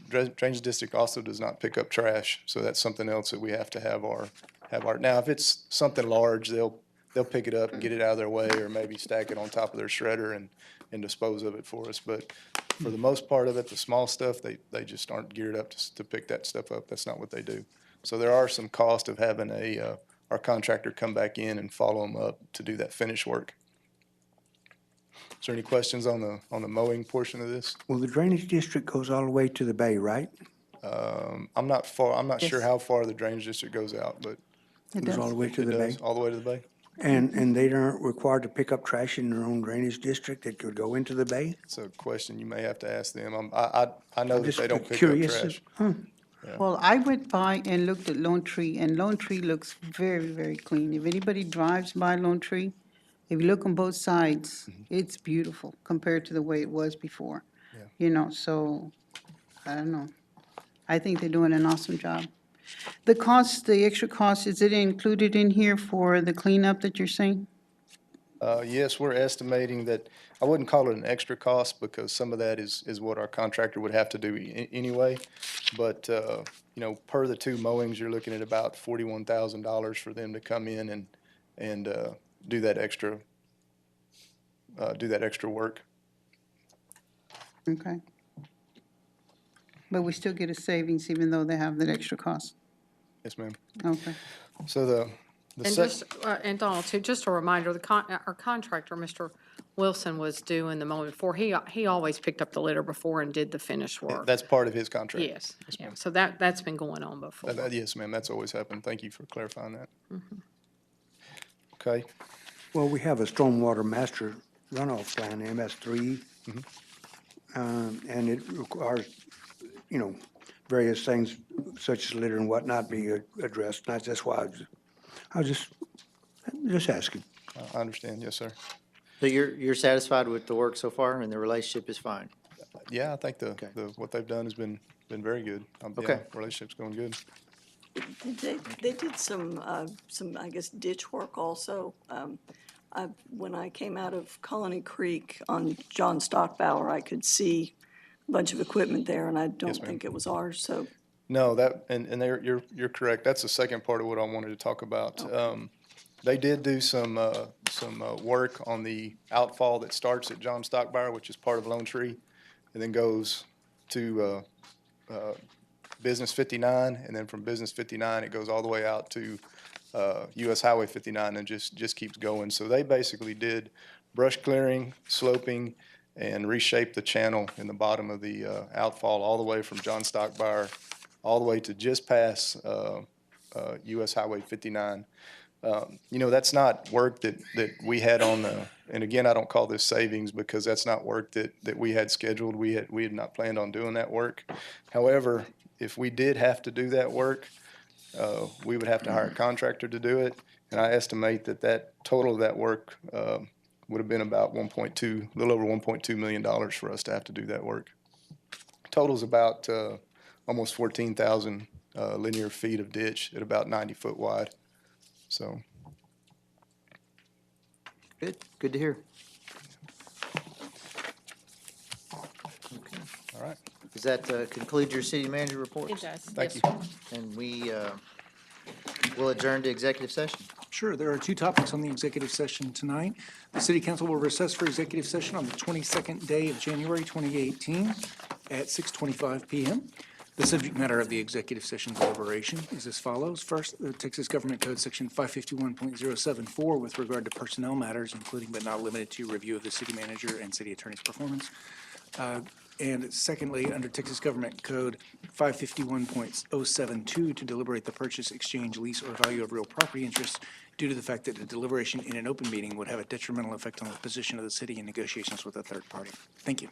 Drainage District also does not pick up trash, so that's something else that we have to have our. Now, if it's something large, they'll pick it up and get it out of their way, or maybe stack it on top of their shredder and dispose of it for us. But for the most part of it, the small stuff, they just aren't geared up to pick that stuff up. That's not what they do. So there are some cost of having our contractor come back in and follow them up to do that finish work. Is there any questions on the mowing portion of this?
Well, the Drainage District goes all the way to the bay, right?
I'm not sure how far the Drainage District goes out, but
It goes all the way to the bay?
all the way to the bay.
And they aren't required to pick up trash in their own drainage district that could go into the bay?
It's a question you may have to ask them. I know that
Just
they don't pick up
curious.
trash.
Well, I went by and looked at Lone Tree, and Lone Tree looks very, very clean. If anybody drives by Lone Tree, if you look on both sides, it's beautiful compared to the way it was before. You know, so, I don't know. I think they're doing an awesome job. The cost, the extra cost, is it included in here for the cleanup that you're saying?
Yes, we're estimating that, I wouldn't call it an extra cost because some of that is what our contractor would have to do anyway. But, per the two mowings, you're looking at about $41,000 for them to come in and do that extra work.
Okay. But we still get a savings even though they have that extra cost?
Yes, ma'am.
Okay.
So
And Donald, too, just a reminder, our contractor, Mr. Wilson, was doing the mowing before. He always picked up the litter before and did the finished work.
that's part of his contract.
Yes, yeah, so that's been going on before.
Yes, ma'am, that's always happened. Thank you for clarifying that. Okay.
Well, we have a stormwater master runoff plan, MS3. And it requires, various things such as litter and whatnot be addressed. And that's why I was just asking.
I understand, yes, sir.
So you're satisfied with the work so far, and the relationship is fine?
Yeah, I think what they've done has been very good.
Okay.
Relationship's going good.
They did some, I guess, ditch work also. When I came out of Colony Creek on John Stockbauer, I could see a bunch of equipment there, and I don't think it was ours, so.
No, you're correct. That's the second part of what I wanted to talk about. They did do some work on the outfall that starts at John Stockbauer, which is part of Lone Tree, and then goes to Business 59, and then from Business 59, it goes all the way out to US Highway 59 and just keeps going. So they basically did brush clearing, sloping, and reshaped the channel in the bottom of the outfall all the way from John Stockbauer all the way to just past US Highway 59. That's not work that we had on and again, I don't call this savings because that's not work that we had scheduled. We had not planned on doing that work. However, if we did have to do that work, we would have to hire a contractor to do it. And I estimate that total of that work would have been about a little over $1.2 million for us to have to do that work. Total's about almost 14,000 linear feet of ditch at about 90 foot wide. So.
Good to hear.
All right.
Does that conclude your city manager report?
It does.
Thank you.
And we will adjourn to executive session.
Sure, there are two topics on the executive session tonight. The city council will recess for executive session on the 22nd day of January 2018 at 6:25 PM. The subject matter of the executive session deliberation is as follows. First, the Texas Government Code Section 551.074 with regard to personnel matters, including but not limited to review of the city manager and city attorney's performance. And secondly, under Texas Government Code 551.072 to deliberate the purchase, exchange, lease, or value of real property interests due to the fact that a deliberation in an open meeting would have a detrimental effect on the position of the city in negotiations with a third party. Thank you.